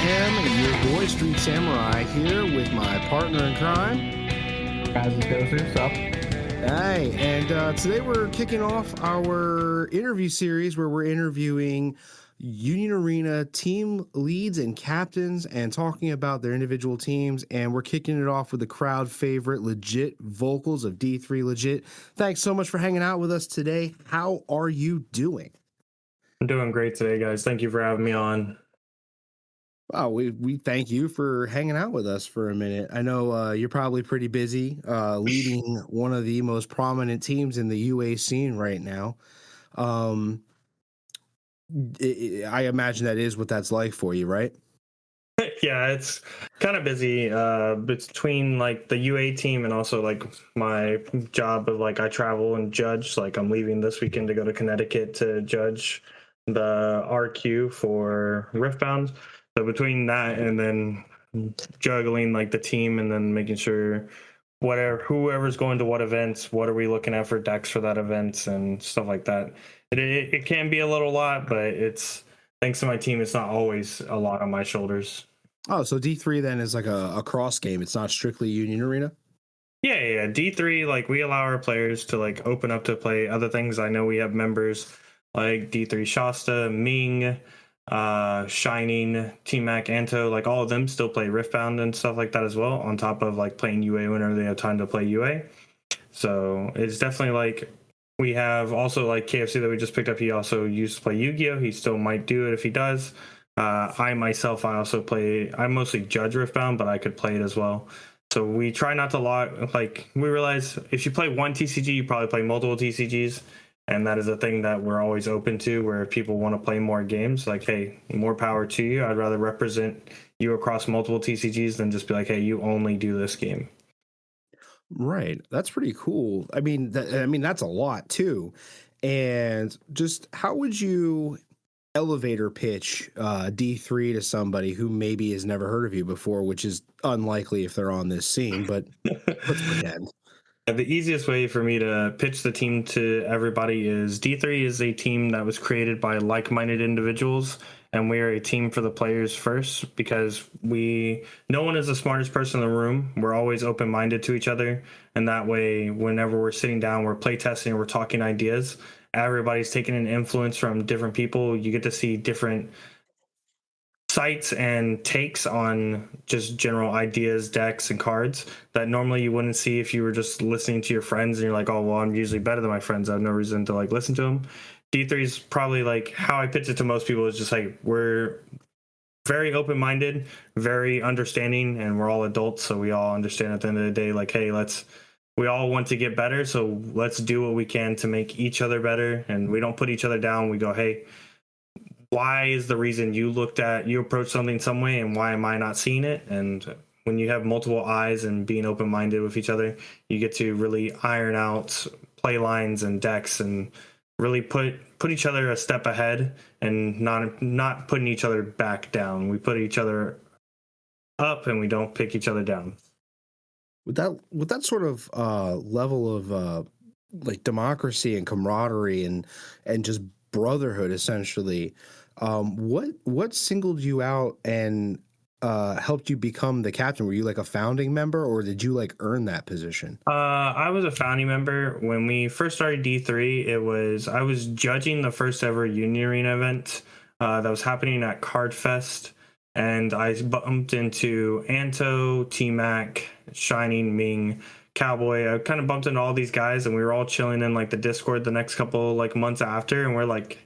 am your boy Street Samurai here with my partner in crime. Guys, let's go through stuff. Hey, and today we're kicking off our interview series where we're interviewing Union Arena team leads and captains and talking about their individual teams. And we're kicking it off with the crowd favorite, LegitVocals of D3 Legit. Thanks so much for hanging out with us today. How are you doing? I'm doing great today, guys. Thank you for having me on. Wow, we thank you for hanging out with us for a minute. I know you're probably pretty busy leading one of the most prominent teams in the UA scene right now. I imagine that is what that's like for you, right? Yeah, it's kind of busy between like the UA team and also like my job of like I travel and judge. Like I'm leaving this weekend to go to Connecticut to judge the RQ for Riftbound. So between that and then juggling like the team and then making sure whoever's going to what events, what are we looking at for decks for that event and stuff like that. It can be a little lot, but it's thanks to my team, it's not always a lot on my shoulders. Oh, so D3 then is like a cross game. It's not strictly Union Arena? Yeah. D3, like we allow our players to like open up to play other things. I know we have members like D3 Shasta, Ming, Shining, T-Mac, Anto, like all of them still play Riftbound and stuff like that as well, on top of like playing UA whenever they have time to play UA. So it's definitely like we have also like KFC that we just picked up. He also used to play Yu-Gi-Oh! He still might do it if he does. I also play, I mostly judge Riftbound, but I could play it as well. So we try not to we realize if you play one TCG, you probably play multiple TCGs. And that is a thing that we're always open to, where if people want to play more games, like, hey, more power to you. I'd rather represent you across multiple TCGs than just be like, hey, you only do this game. Right. That's pretty cool. I mean, that's a lot too. And just how would you elevator pitch D3 to somebody who maybe has never heard of you before, which is unlikely if they're on this scene, but let's pretend. The easiest way for me to pitch the team to everybody is D3 is a team that was created by like-minded individuals, and we are a team for the players first, because no one is the smartest person in the room. We're always open-minded to each other, and that way, whenever we're sitting down, we're playtesting and we're talking ideas, everybody's taking an influence from different people. You get to see different sites and takes on just general ideas, decks, and cards that normally you wouldn't see if you were just listening to your friends and you're like, oh, well, I'm usually better than my friends. I have no reason to like listen to them. D3 is probably like how I pitch it to most people is just like, we're very open-minded, very understanding, and we're all adults. So we all understand at the end of the day, like, hey, we all want to get better. So let's do what we can to make each other better. And we don't put each other down. We go, hey, why is the reason you approached something some way, and why am I not seeing it? And when you have multiple eyes and being open-minded with each other, you get to really iron out play lines and decks and really put each other a step ahead and not putting each other back down. We put each other up and we don't pick each other down. With that sort of level of like democracy and camaraderie and just brotherhood, essentially, what singled you out and helped you become the captain? Were you like a founding member, or did you like earn that position? I was a founding member when we first started D3. I was judging the first ever Union Arena event that was happening at Card Fest, and I bumped into Anto, T-Mac, Shining, Ming, Cowboy. I kind of bumped into all these guys, and we were all chilling in like the Discord the next couple like months after, and we're like,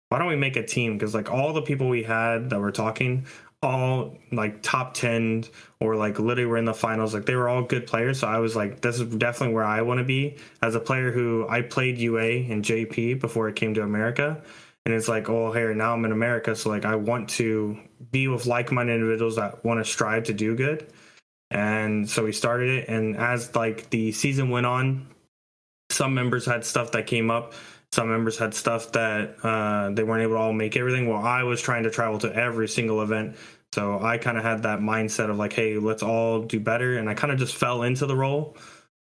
why don't we make a team? Because like all the people we had that were talking, all like top 10 or like literally were in the finals, like they were all good players. So I was like, this is definitely where I want to be as a player who I played UA and JP before it came to America. And it's like, oh, here, now I'm in America. So like I want to be with like-minded individuals that want to strive to do good. And so we started it. And as like the season went on, some members had stuff that came up. Some members had stuff that they weren't able to all make everything. Well, I was trying to travel to every single event. So I kind of had that mindset of like, hey, let's all do better. And I kind of just fell into the role.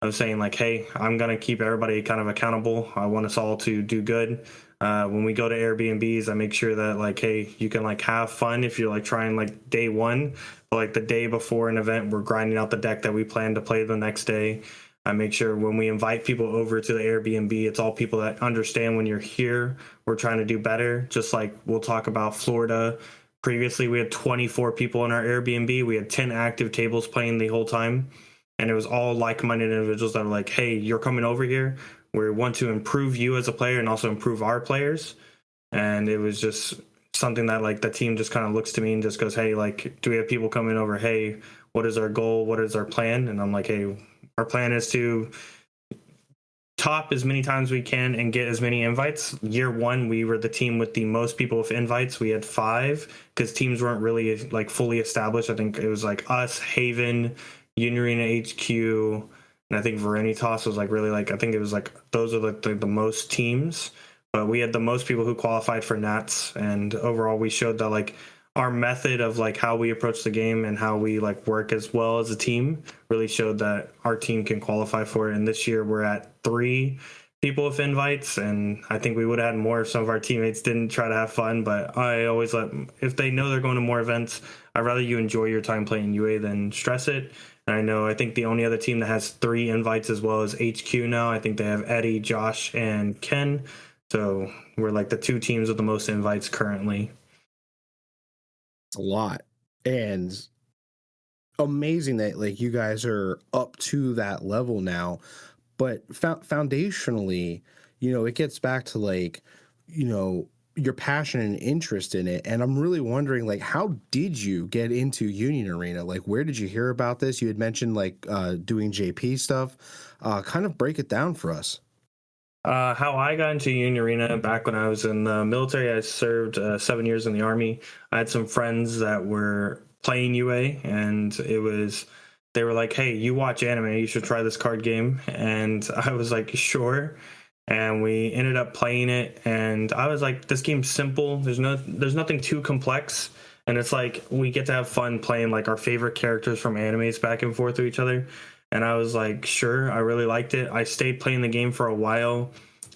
of saying like, hey, I'm gonna keep everybody kind of accountable. I want us all to do good. When we go to Airbnbs, I make sure that like, hey, you can like have fun if you're like trying like day one, but like the day before an event, we're grinding out the deck that we plan to play the next day. I make sure when we invite people over to the Airbnb, it's all people that understand when you're here, we're trying to do better. Just like we'll talk about Florida. Previously, we had 24 people in our Airbnb. We had 10 active tables playing the whole time. And it was all like-minded individuals that are like, hey, you're coming over here. We want to improve you as a player and also improve our players. And it was just something that like the team just kind of looks to me and just goes, hey, like, do we have people coming over? Hey, what is our goal? What is our plan? And I'm like, hey, our plan is to top as many times we can and get as many invites. Year one, we were the team with the most people with invites. We had 5 because teams weren't really like fully established. I think it was like us, Haven, Union Arena HQ, and I think Verenitas was like really like, I think it was like those are like the most teams, but we had the most people who qualified for Nats. And overall, we showed that like our method of like how we approach the game and how we like work as well as a team really showed that our team can qualify for it. And this year we're at 3 people with invites, and I think we would have had more if some of our teammates didn't try to have fun. But I always let, if they know they're going to more events, I'd rather you enjoy your time playing UA than stress it. And I think the only other team that has 3 invites as well as HQ now. I think they have Eddie, Josh, and Ken. So we're like the 2 teams with the most invites currently. It's a lot. And amazing that like you guys are up to that level now. But foundationally, it gets back to like, your passion and interest in it. And I'm really wondering, like, how did you get into Union Arena? Like, where did you hear about this? You had mentioned like doing JP stuff. Kind of break it down for us. How I got into Union Arena back when I was in the military, I served 7 years in the Army. I had some friends that were playing UA, and they were like, hey, you watch anime, you should try this card game. And I was like, sure. And we ended up playing it, and I was like, this game's simple. There's nothing too complex. And it's like we get to have fun playing like our favorite characters from animes back and forth to each other. And I was like, sure, I really liked it. I stayed playing the game for a while.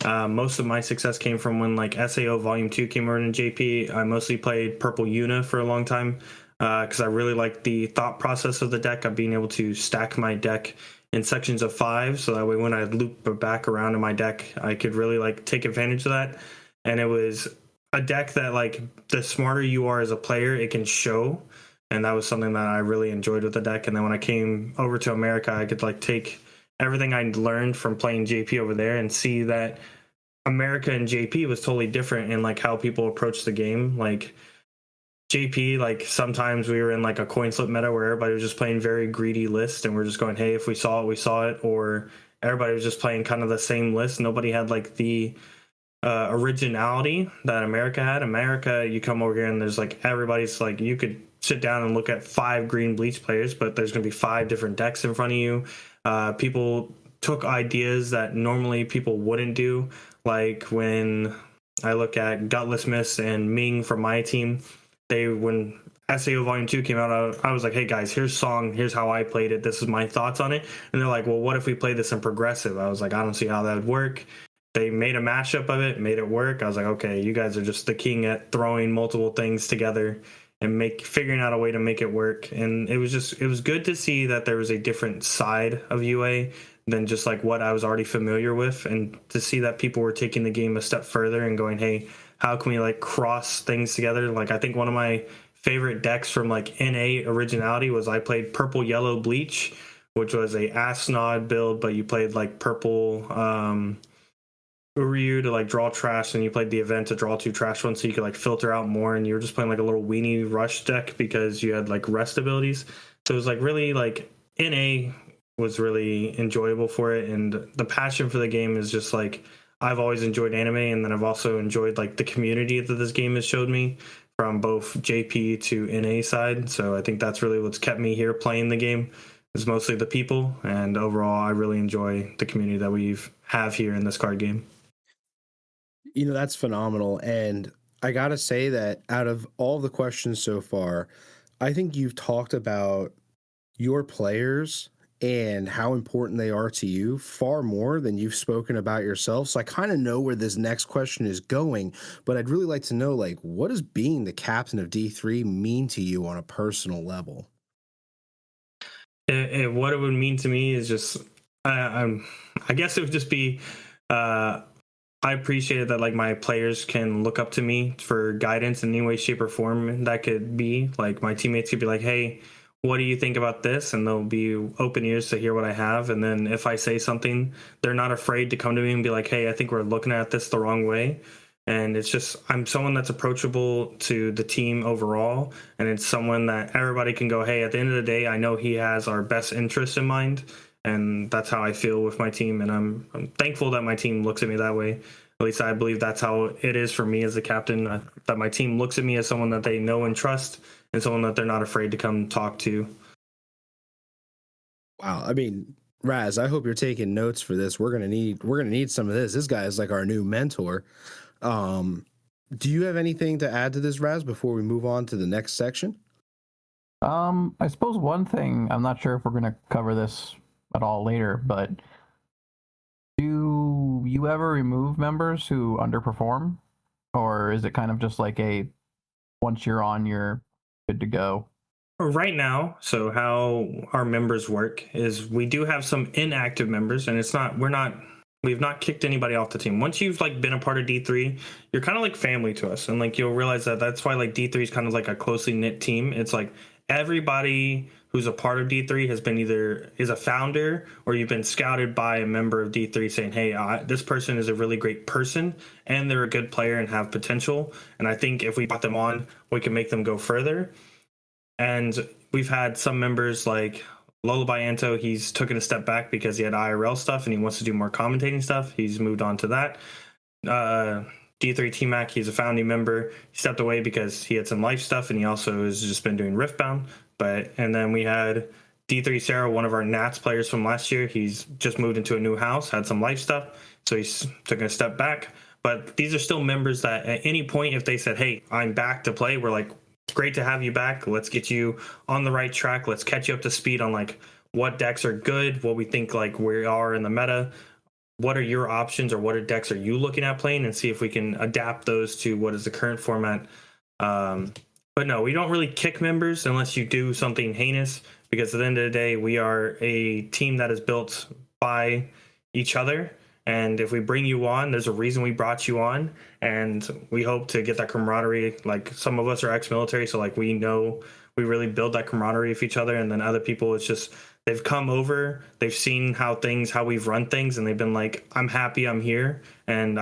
Most of my success came from when like SAO Volume 2 came around in JP. I mostly played Purple Yuna for a long time because I really liked the thought process of the deck of being able to stack my deck in sections of 5. So that way when I loop back around in my deck, I could really like take advantage of that. And it was a deck that like the smarter you are as a player, it can show. And that was something that I really enjoyed with the deck. And then when I came over to America, I could like take everything I learned from playing JP over there and see that America and JP was totally different in like how people approach the game. Like JP, like sometimes we were in like a coin flip meta where everybody was just playing very greedy list, and we're just going, hey, if we saw it, we saw it. Or everybody was just playing kind of the same list. Nobody had like the originality that America had. America, you come over here and there's like everybody's like, you could sit down and look at 5 green bleach players, but there's going to be 5 different decks in front of you. People took ideas that normally people wouldn't do. Like when I look at Gutless Mist and Ming from my team, when SAO Volume 2 came out, I was like, hey guys, here's song, here's how I played it, this is my thoughts on it. And they're like, well, what if we play this in progressive? I was like, I don't see how that would work. They made a mashup of it, made it work. I was like, okay, you guys are just the king at throwing multiple things together and figuring out a way to make it work. And it was good to see that there was a different side of UA than just like what I was already familiar with, and to see that people were taking the game a step further and going, hey, how can we like cross things together? Like I think one of my favorite decks from like NA originality was I played Purple Yellow Bleach, which was a Asnod build, but you played like purple Uryu to like draw trash, and you played the event to draw 2 trash ones so you could like filter out more, and you were just playing like a little weenie rush deck because you had like rest abilities. So it was like really like NA was really enjoyable for it, and the passion for the game is just like I've always enjoyed anime, and then I've also enjoyed like the community that this game has showed me from both JP to NA side. So I think that's really what's kept me here playing the game, is mostly the people, and overall I really enjoy the community that we have here in this card game. That's phenomenal. And I got to say that out of all the questions so far, I think you've talked about your players and how important they are to you far more than you've spoken about yourself. So I kind of know where this next question is going, but I'd really like to know, like, what does being the captain of D3 mean to you on a personal level? What it would mean to me is just, I guess it would just be, uh, I appreciate that like my players can look up to me for guidance in any way, shape, or form. That could be like my teammates could be like, "Hey, what do you think about this?" And they'll be open ears to hear what I have. And then if I say something, they're not afraid to come to me and be like, "Hey, I think we're looking at this the wrong way." And it's just I'm someone that's approachable to the team overall, and it's someone that everybody can go, "Hey, at the end of the day, I know he has our best interests in mind." And that's how I feel with my team, and I'm thankful that my team looks at me that way. At least I believe that's how it is for me as a captain. That my team looks at me as someone that they know and trust, and someone that they're not afraid to come talk to. Wow, I mean, Raz, I hope you're taking notes for this. We're gonna need some of this. This guy is like our new mentor. Um, do you have anything to add to this, Raz, before we move on to the next section? I suppose one thing, I'm not sure if we're gonna cover this at all later, but do you ever remove members who underperform? Or is it kind of just like a once you're on, you're good to go? Right now, so how our members work is we do have some inactive members, and we've not kicked anybody off the team. Once you've like been a part of D3, you're kind of like family to us, and like you'll realize that that's why like D3 is kind of like a closely knit team. It's like everybody who's a part of D3 has been either is a founder or you've been scouted by a member of D3 saying, "Hey, this person is a really great person and they're a good player and have potential, and I think if we brought them on, we can make them go further." And we've had some members like Lullaby Anto, he's taken a step back because he had IRL stuff and he wants to do more commentating stuff. He's moved on to that. D3 T-Mac, he's a founding member. He stepped away because he had some life stuff and he also has just been doing Riftbound. And then we had D3 Sarah, one of our Nats players from last year. He's just moved into a new house, had some life stuff. So he's taking a step back. But these are still members that at any point, if they said, "Hey, I'm back to play," we're like, "Great to have you back. Let's get you on the right track. Let's catch you up to speed on like what decks are good, what we think like we are in the meta. What are your options or what decks are you looking at playing, and see if we can adapt those to what is the current format." But no, we don't really kick members unless you do something heinous, because at the end of the day, we are a team that is built by each other. And if we bring you on, there's a reason we brought you on. And we hope to get that camaraderie. Like some of us are ex-military, so like we know we really build that camaraderie with each other. And then other people, it's just they've come over, they've seen how we've run things, and they've been like, "I'm happy I'm here." And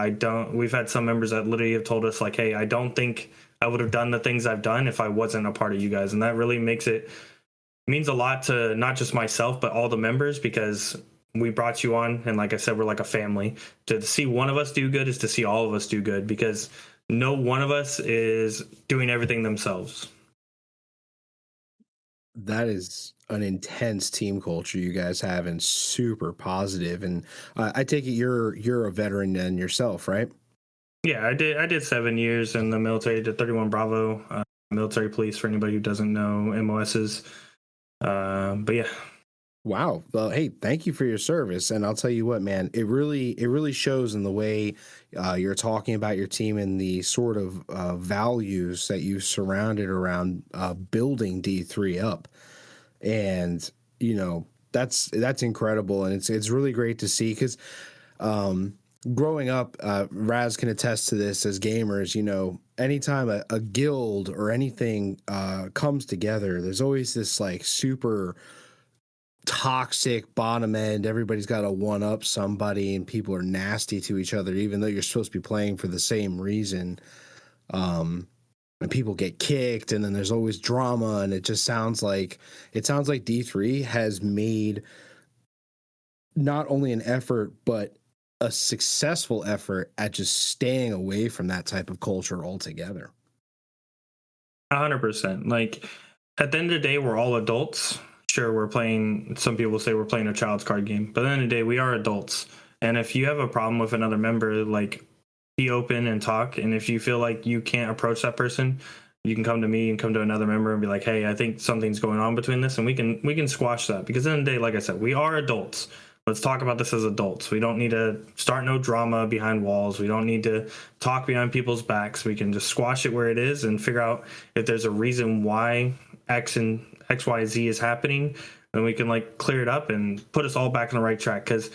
we've had some members that literally have told us like, "Hey, I don't think I would have done the things I've done if I wasn't a part of you guys." And that really means a lot to not just myself, but all the members, because we brought you on, and like I said, we're like a family. To see one of us do good is to see all of us do good, because no one of us is doing everything themselves. That is an intense team culture you guys have, and super positive. And I take it you're a veteran then yourself, right? Yeah, I did 7 years in the military. Did 31 Bravo, military police for anybody who doesn't know MOSs. But yeah. Wow. Well, hey, thank you for your service. And I'll tell you what, man, it really shows in the way you're talking about your team and the sort of values that you surrounded around building D3 up. And that's incredible, and it's really great to see, because growing up, Raz can attest to this, as gamers, anytime a guild or anything comes together, there's always this like super toxic bottom end. Everybody's got to one up somebody, and people are nasty to each other, even though you're supposed to be playing for the same reason. And people get kicked, and then there's always drama, and it sounds like D3 has made not only an effort, but a successful effort at just staying away from that type of culture altogether. 100%. Like at the end of the day, we're all adults. Sure, some people say we're playing a child's card game, but at the end of the day, we are adults. And if you have a problem with another member, like, be open and talk. And if you feel like you can't approach that person, you can come to me and come to another member and be like, hey, I think something's going on between this, and we can squash that. Because at the end of the day, like I said, we are adults. Let's talk about this as adults. We don't need to start no drama behind walls. We don't need to talk behind people's backs. We can just squash it where it is and figure out if there's a reason why X and XYZ is happening, and we can like clear it up and put us all back on the right track. Because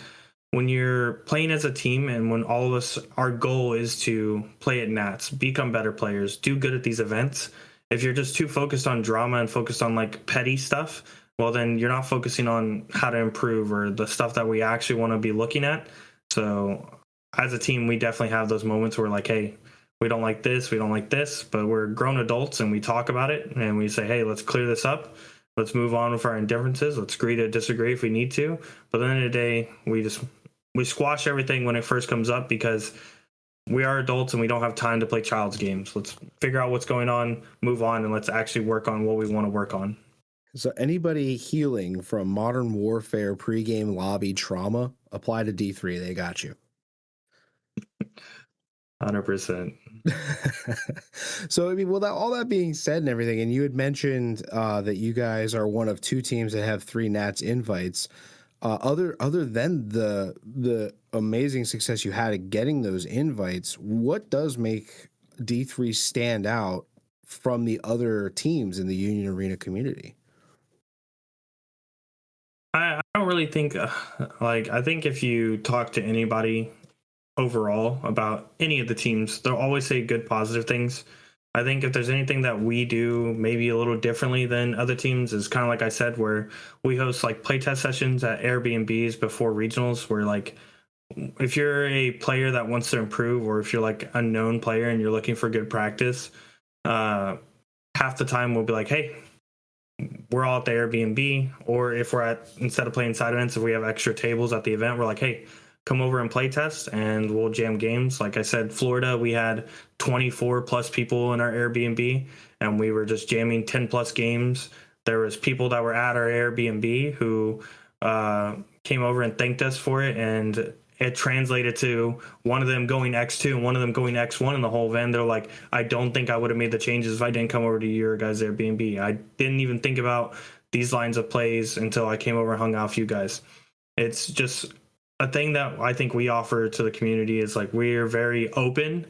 when you're playing as a team and when all of us, our goal is to play at Nats, become better players, do good at these events. If you're just too focused on drama and focused on like petty stuff, well, then you're not focusing on how to improve or the stuff that we actually want to be looking at. So as a team, we definitely have those moments where like, hey, we don't like this, but we're grown adults and we talk about it and we say, hey, let's clear this up. Let's move on with our indifferences. Let's agree to disagree if we need to. But at the end of the day, we squash everything when it first comes up because we are adults and we don't have time to play child's games. Let's figure out what's going on, move on, and let's actually work on what we want to work on. So anybody healing from Modern Warfare pregame lobby trauma, apply to D3. They got you. 100%. So, I mean, well, all that being said and everything, and you had mentioned that you guys are one of 2 teams that have 3 Nats invites. Other than the amazing success you had at getting those invites, what does make D3 stand out from the other teams in the Union Arena community? I don't really think, I think if you talk to anybody overall about any of the teams, they'll always say good, positive things. I think if there's anything that we do maybe a little differently than other teams is kind of like I said, where we host like playtest sessions at Airbnbs before regionals, where like if you're a player that wants to improve or if you're like a known player and you're looking for good practice, half the time we'll be like, hey, we're all at the Airbnb, or if we're at, instead of playing side events, if we have extra tables at the event, we're like, hey, come over and play test and we'll jam games. Like I said, Florida, we had 24 plus people in our Airbnb and we were just jamming 10 plus games. There was people that were at our Airbnb who came over and thanked us for it, and it translated to one of them going X2 and one of them going X1 in the whole event. They're like, I don't think I would have made the changes if I didn't come over to your guys' Airbnb. I didn't even think about these lines of plays until I came over and hung out with you guys. It's just a thing that I think we offer to the community is like, we're very open.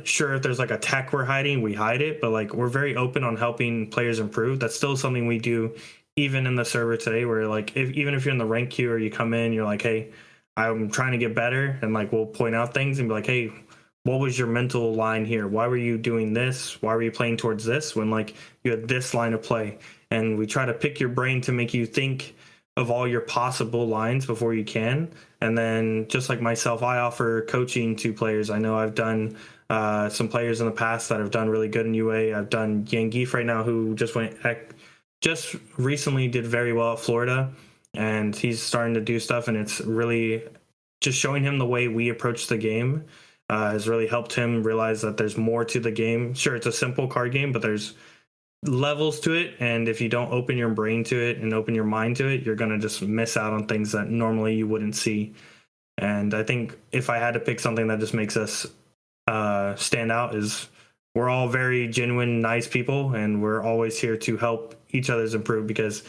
Sure, if there's like a tech we're hiding, we hide it, but like we're very open on helping players improve. That's still something we do even in the server today, where like even if you're in the rank queue or you come in, you're like, hey, I'm trying to get better, and like we'll point out things and be like, hey, what was your mental line here? Why were you doing this? Why were you playing towards this when like you had this line of play? And we try to pick your brain to make you think of all your possible lines before you can. And then just like myself, I offer coaching to players. I know I've done some players in the past that have done really good in UA. I've done Yangeef right now, who just recently did very well at Florida, and he's starting to do stuff, and it's really just showing him the way we approach the game has really helped him realize that there's more to the game. Sure, it's a simple card game, but there's levels to it, and if you don't open your brain to it and open your mind to it, you're going to just miss out on things that normally you wouldn't see. And I think if I had to pick something that just makes us stand out, is we're all very genuine, nice people, and we're always here to help each other's improve, because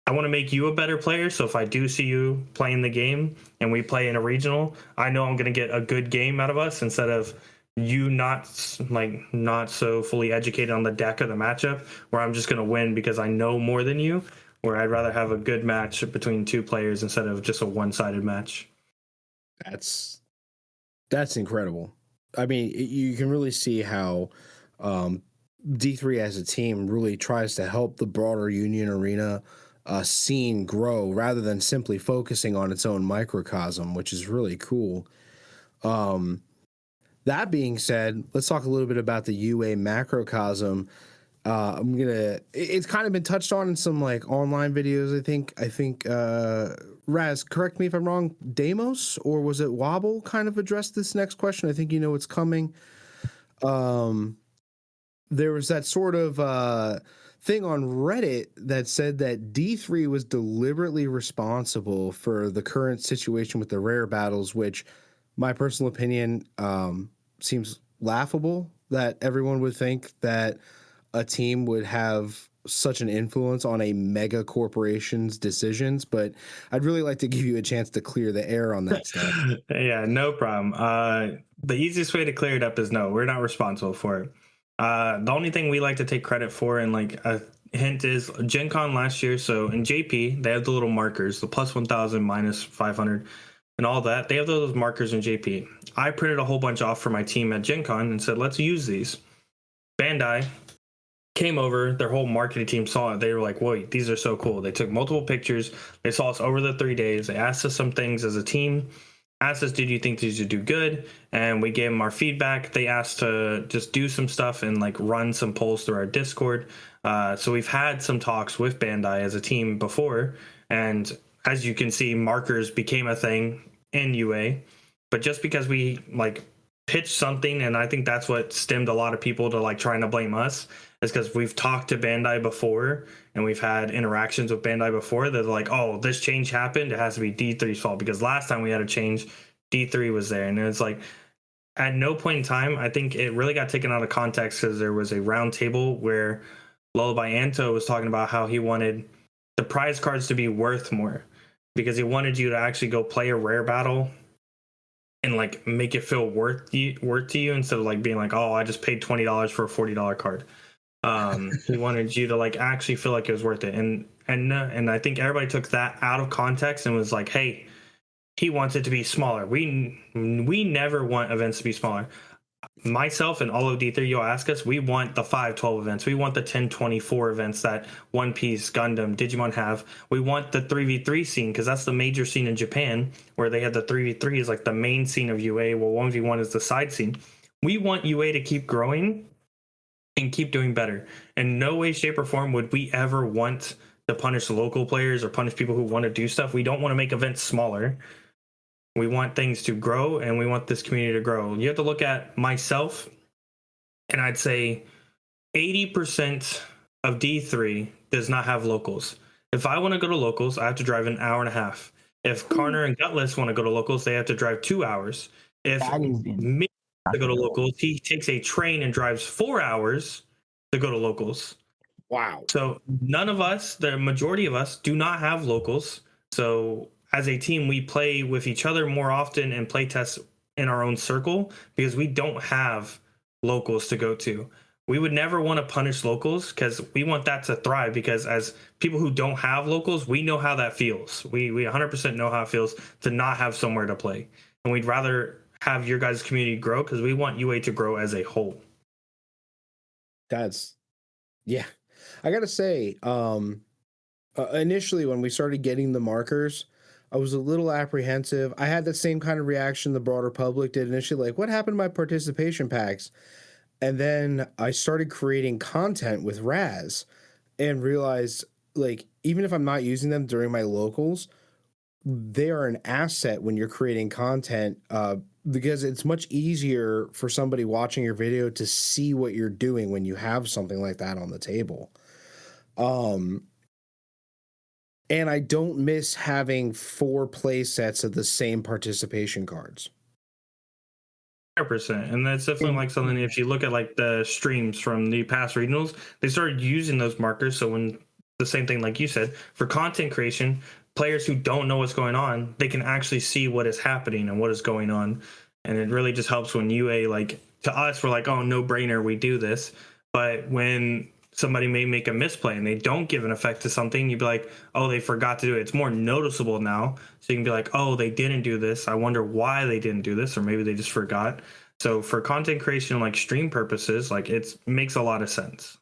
I want to make you a better player. So if I do see you playing the game and we play in a regional, I know I'm going to get a good game out of us, instead of you not so fully educated on the deck of the matchup, where I'm just going to win because I know more than you, where I'd rather have a good match between 2 players instead of just a one-sided match. That's incredible. I mean, you can really see how D3 as a team really tries to help the broader Union Arena scene grow, rather than simply focusing on its own microcosm, which is really cool. That being said, let's talk a little bit about the UA macrocosm. It's kind of been touched on in some like online videos. I think Raz, correct me if I'm wrong, Damos, or was it Wobble, kind of addressed this next question. I think you know what's coming. There was that sort of thing on Reddit that said that D3 was deliberately responsible for the current situation with the rare battles, which my personal opinion seems laughable. that everyone would think that a team would have such an influence on a mega corporation's decisions, but I'd really like to give you a chance to clear the air on that stuff. Yeah, no problem. The easiest way to clear it up is no, we're not responsible for it. The only thing we like to take credit for, and like a hint, is Gen Con last year. So in JP, they have the little markers, the plus 1000, minus 500, and all that. They have those markers in JP. I printed a whole bunch off for my team at Gen Con and said, let's use these. Bandai came over, their whole marketing team saw it. They were like, wait, these are so cool. They took multiple pictures. They saw us over the 3 days. They asked us some things as a team, asked us, did you think these would do good? And we gave them our feedback. They asked to just do some stuff and like run some polls through our Discord. So we've had some talks with Bandai as a team before. And as you can see, markers became a thing in UA. But just because we like pitched something, and I think that's what stemmed a lot of people to like trying to blame us, is because we've talked to Bandai before and we've had interactions with Bandai before. They're like, oh, this change happened, it has to be D3's fault, because last time we had a change, D3 was there. And it's like, at no point in time, I think it really got taken out of context, because there was a round table where Lullaby Anto was talking about how he wanted the prize cards to be worth more, because he wanted you to actually go play a rare battle and like make it feel worth to you, instead of like being like, oh, I just paid $20 for a $40 card. He wanted you to like actually feel like it was worth it. And I think everybody took that out of context and was like, hey, he wants it to be smaller. We never want events to be smaller. Myself and all of D3, you'll ask us, we want the 512 events. We want the 1024 events that One Piece, Gundam, Digimon have. We want the 3v3 scene, because that's the major scene in Japan, where they have the 3v3 is like the main scene of UA, while 1v1 is the side scene. We want UA to keep growing and keep doing better. In no way, shape, or form would we ever want to punish local players or punish people who want to do stuff. We don't want to make events smaller. We want things to grow, and we want this community to grow. You have to look at myself, and I'd say 80% of D3 does not have locals. If I want to go to locals, I have to drive an hour and a half. If Karner and Gutless want to go to locals, they have to drive 2 hours. If me to go to locals, he takes a train and drives 4 hours to go to locals. Wow. So none of us, the majority of us, do not have locals. So as a team, we play with each other more often and play test in our own circle, because we don't have locals to go to. We would never want to punish locals, because we want that to thrive, because as people who don't have locals, we know how that feels. We 100% know how it feels to not have somewhere to play. And we'd rather have your guys' community grow, because we want UA to grow as a whole. Yeah. I gotta say, initially when we started getting the markers, I was a little apprehensive. I had the same kind of reaction the broader public did initially, like, what happened to my participation packs? And then I started creating content with Raz and realized, like, even if I'm not using them during my locals, they are an asset when you're creating content, because it's much easier for somebody watching your video to see what you're doing when you have something like that on the table. And I don't miss having 4 play sets of the same participation cards. 100%. And that's definitely like something, if you look at like the streams from the past regionals, they started using those markers. So when the same thing, like you said, for content creation, players who don't know what's going on, they can actually see what is happening and what is going on. And it really just helps when UA, like, to us, we're like, oh, no brainer, we do this. But when somebody may make a misplay and they don't give an effect to something, you'd be like, oh, they forgot to do it. It's more noticeable now. So you can be like, oh, they didn't do this. I wonder why they didn't do this, or maybe they just forgot. So for content creation, like stream purposes, like it makes a lot of sense.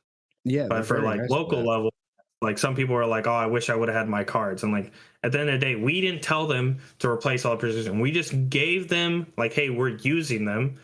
Yeah. But for like local level, like some people are like, oh, I wish I would have had my cards. And like at the end of the day, we didn't tell them to replace all the precision. We just gave them like, hey, we're using them.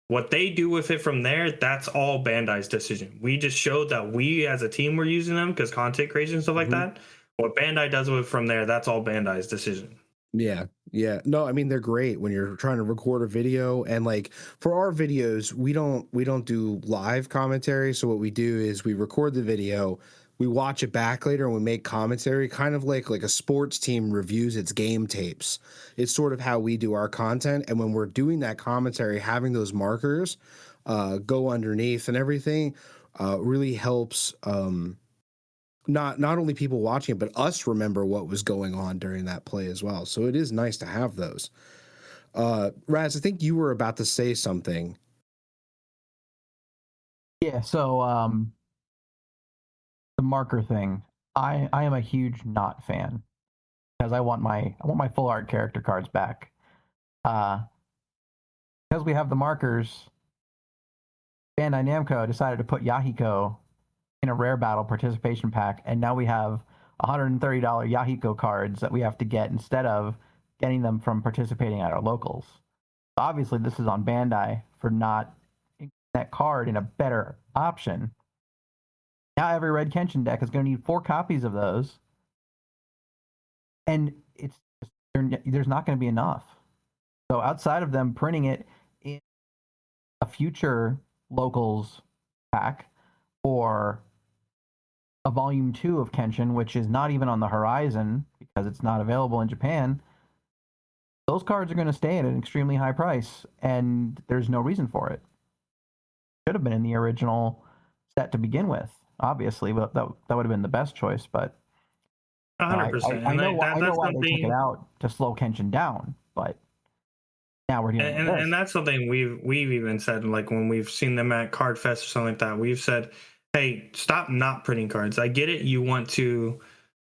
What they do with it from there, that's all Bandai's decision. We just showed that we as a team were using them because content creation and stuff like that. What Bandai does with it from there, that's all Bandai's decision. Yeah. Yeah. No, I mean, they're great when you're trying to record a video, and like for our videos, we don't do live commentary. So what we do is we record the video, we watch it back later, and we make commentary, kind of like a sports team reviews its game tapes. It's sort of how we do our content. And when we're doing that commentary, having those markers go underneath and everything really helps not only people watching it, but us remember what was going on during that play as well. So it is nice to have those. Raz, I think you were about to say something. Yeah, so the marker thing. I am a huge not fan because I want my full art character cards back. Because we have the markers, Bandai Namco decided to put Yahiko in a rare battle participation pack, and now we have $130 Yahiko cards that we have to get instead of getting them from participating at our locals. Obviously, this is on Bandai for not including that card in a better option. Now every Red Kenshin deck is going to need 4 copies of those, and there's not going to be enough. So outside of them printing it in a future locals pack or a volume 2 of Kenshin, which is not even on the horizon because it's not available in Japan, those cards are going to stay at an extremely high price, and there's no reason for it. Should have been in the original set to begin with, obviously, but that would have been the best choice. But 100%. I know why they took it out to slow Kenshin down, but now we're dealing with this. And that's something we've even said, like when we've seen them at Card Fest or something like that, we've said, hey, stop not printing cards. I get it, you want to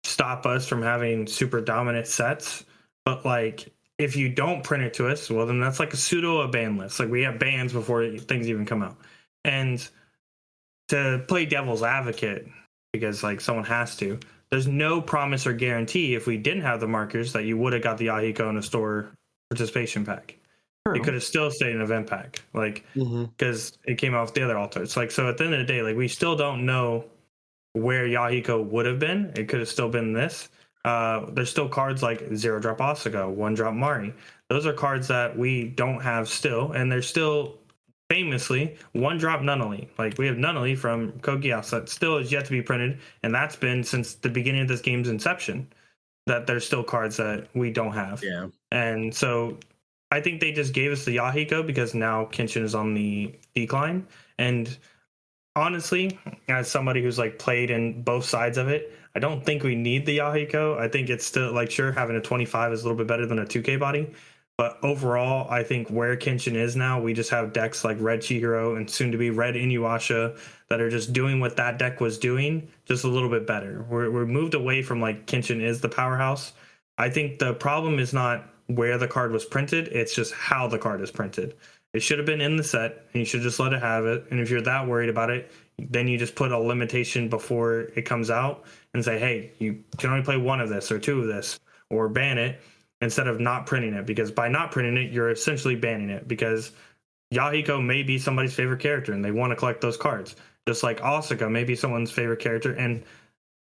stop us from having super dominant sets, but like if you don't print it to us, well then that's like a ban list. Like we have bans before things even come out. And to play devil's advocate, because like someone has to, there's no promise or guarantee if we didn't have the markers that you would have got the Yahiko in a store participation pack. True. It could have still stayed an event pack, like because it came off the other altar. It's like, so at the end of the day, like we still don't know where Yahiko would have been. It could have still been this. There's still cards like 0-drop Asuka, 1-drop Mari. Those are cards that we don't have still, and they're still famously 1-drop Nunnally. Like we have Nunnally from Kogias that still is yet to be printed, and that's been since the beginning of this game's inception. That there's still cards that we don't have. Yeah, and so I think they just gave us the Yahiko because now Kenshin is on the decline. And honestly, as somebody who's like played in both sides of it, I don't think we need the Yahiko. I think it's still like, sure, having a 25 is a little bit better than a 2K body. But overall, I think where Kenshin is now, we just have decks like Red Chihiro and soon to be Red Inuyasha that are just doing what that deck was doing, just a little bit better. We're moved away from like Kenshin is the powerhouse. I think the problem is not where the card was printed, it's just how the card is printed. It should have been in the set, and you should just let it have it. And if you're that worried about it, then you just put a limitation before it comes out and say, hey, you can only play 1 of this or 2 of this, or ban it instead of not printing it. Because by not printing it, you're essentially banning it, because Yahiko may be somebody's favorite character and they want to collect those cards. Just like Asuka may be someone's favorite character. And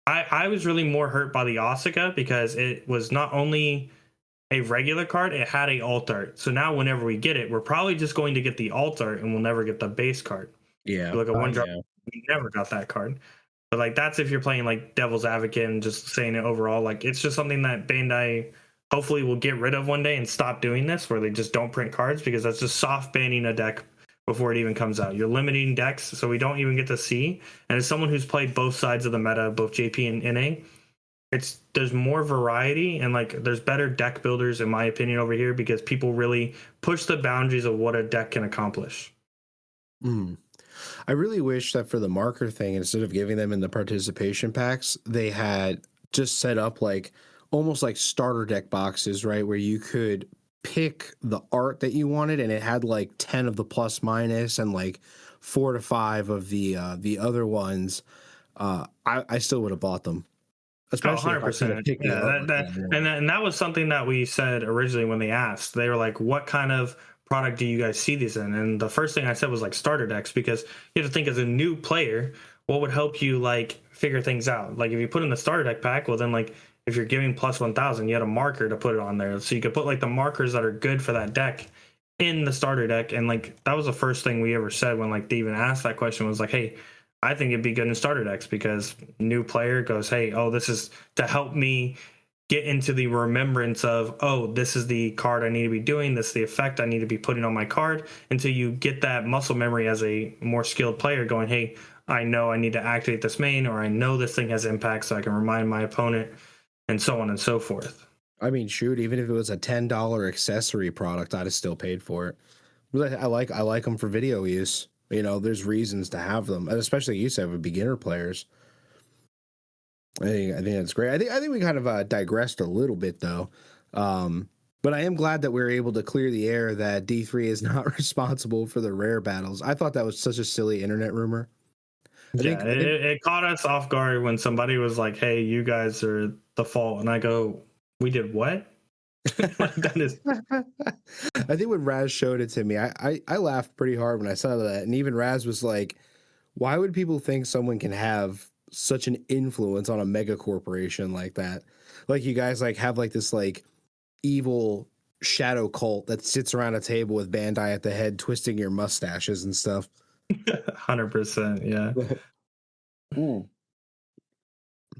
I was really more hurt by the Asuka because it was not only a regular card, it had a alt art. So now whenever we get it, we're probably just going to get the alt art and we'll never get the base card. Yeah. Look at 1-drop, we never got that card. But like that's if you're playing like devil's advocate and just saying it overall. Like it's just something that Bandai hopefully will get rid of one day and stop doing this, where they just don't print cards, because that's just soft banning a deck before it even comes out. You're limiting decks so we don't even get to see. And as someone who's played both sides of the meta, both JP and NA, there's more variety and like there's better deck builders in my opinion over here, because people really push the boundaries of what a deck can accomplish. I really wish that for the marker thing, instead of giving them in the participation packs, they had just set up like almost like starter deck boxes, right, where you could pick the art that you wanted, and it had like 10 of the plus minus and like 4 to 5 of the other ones. I still would have bought them. Especially 100%. And that was something that we said originally when they asked. They were like, what kind of product do you guys see these in? And the first thing I said was like starter decks, because you have to think as a new player, what would help you like figure things out? Like if you put in the starter deck pack, well then like if you're giving plus 1000, you had a marker to put it on there. So you could put like the markers that are good for that deck in the starter deck. And like that was the first thing we ever said when like they even asked that question, was like, hey, I think it'd be good in starter decks, because new player goes, hey, oh, this is to help me get into the remembrance of, oh, this is the card I need to be doing, this is the effect I need to be putting on my card, until you get that muscle memory as a more skilled player going, hey, I know I need to activate this main, or I know this thing has impact, so I can remind my opponent, and so on and so forth. I mean, shoot, even if it was a $10 accessory product, I'd have still paid for it. I like them for video use. You know, there's reasons to have them, and especially you said with beginner players. I think that's great. I think we kind of digressed a little bit though, but I am glad that we were able to clear the air that D3 is not responsible for the rare battles. I thought that was such a silly internet rumor. It caught us off guard when somebody was like, "Hey, you guys are the fault," and I go, "We did what?" That is. I think when Raz showed it to me, I laughed pretty hard when I saw that, and even Raz was like, "Why would people think someone can have such an influence on a mega corporation like that? Like you guys like have like this like evil shadow cult that sits around a table with Bandai at the head, twisting your mustaches and stuff." 100%, yeah.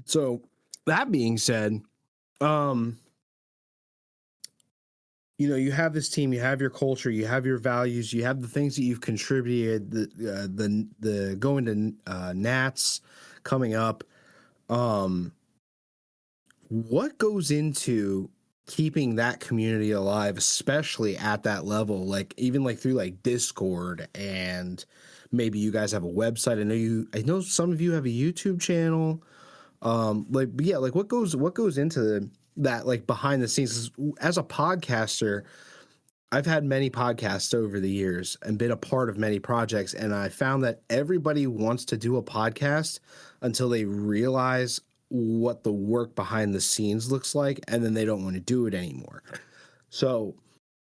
So that being said, you know, you have this team, you have your culture, you have your values, you have the things that you've contributed, the going to Nats coming up. What goes into keeping that community alive, especially at that level, like even like through like Discord, and maybe you guys have a website. I know some of you have a YouTube channel. Like, yeah, like what goes into that, like behind the scenes? As a podcaster, I've had many podcasts over the years and been a part of many projects, and I found that everybody wants to do a podcast until they realize what the work behind the scenes looks like, and then they don't want to do it anymore. So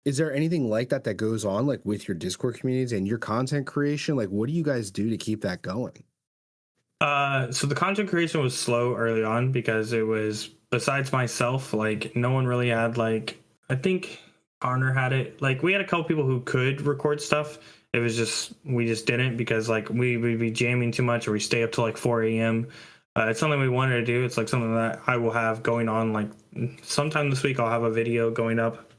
is there anything like that that goes on, like with your Discord communities and your content creation? Like, what do you guys do to keep that going? So the content creation was slow early on because it was, besides myself, like no one really had, like, I think Garner had it. Like we had a couple people who could record stuff. It was just, we just didn't, because like we would be jamming too much, or we stay up till like 4 a.m. It's something we wanted to do. It's like something that I will have going on. Like sometime this week, I'll have a video going up.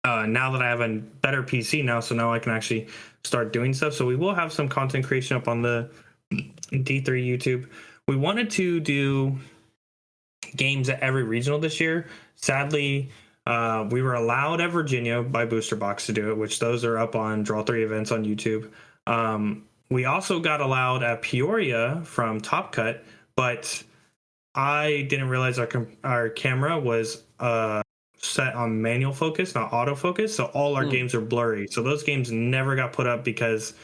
Now that I have a better PC now, so now I can actually start doing stuff. So we will have some content creation up on the D3 YouTube. We wanted to do games at every regional this year. Sadly, we were allowed at Virginia by Booster Box to do it, which those are up on Draw 3 events on YouTube. We also got allowed at Peoria from Top Cut, but I didn't realize our camera was set on manual focus, not autofocus, so all our games are blurry. So those games never got put up because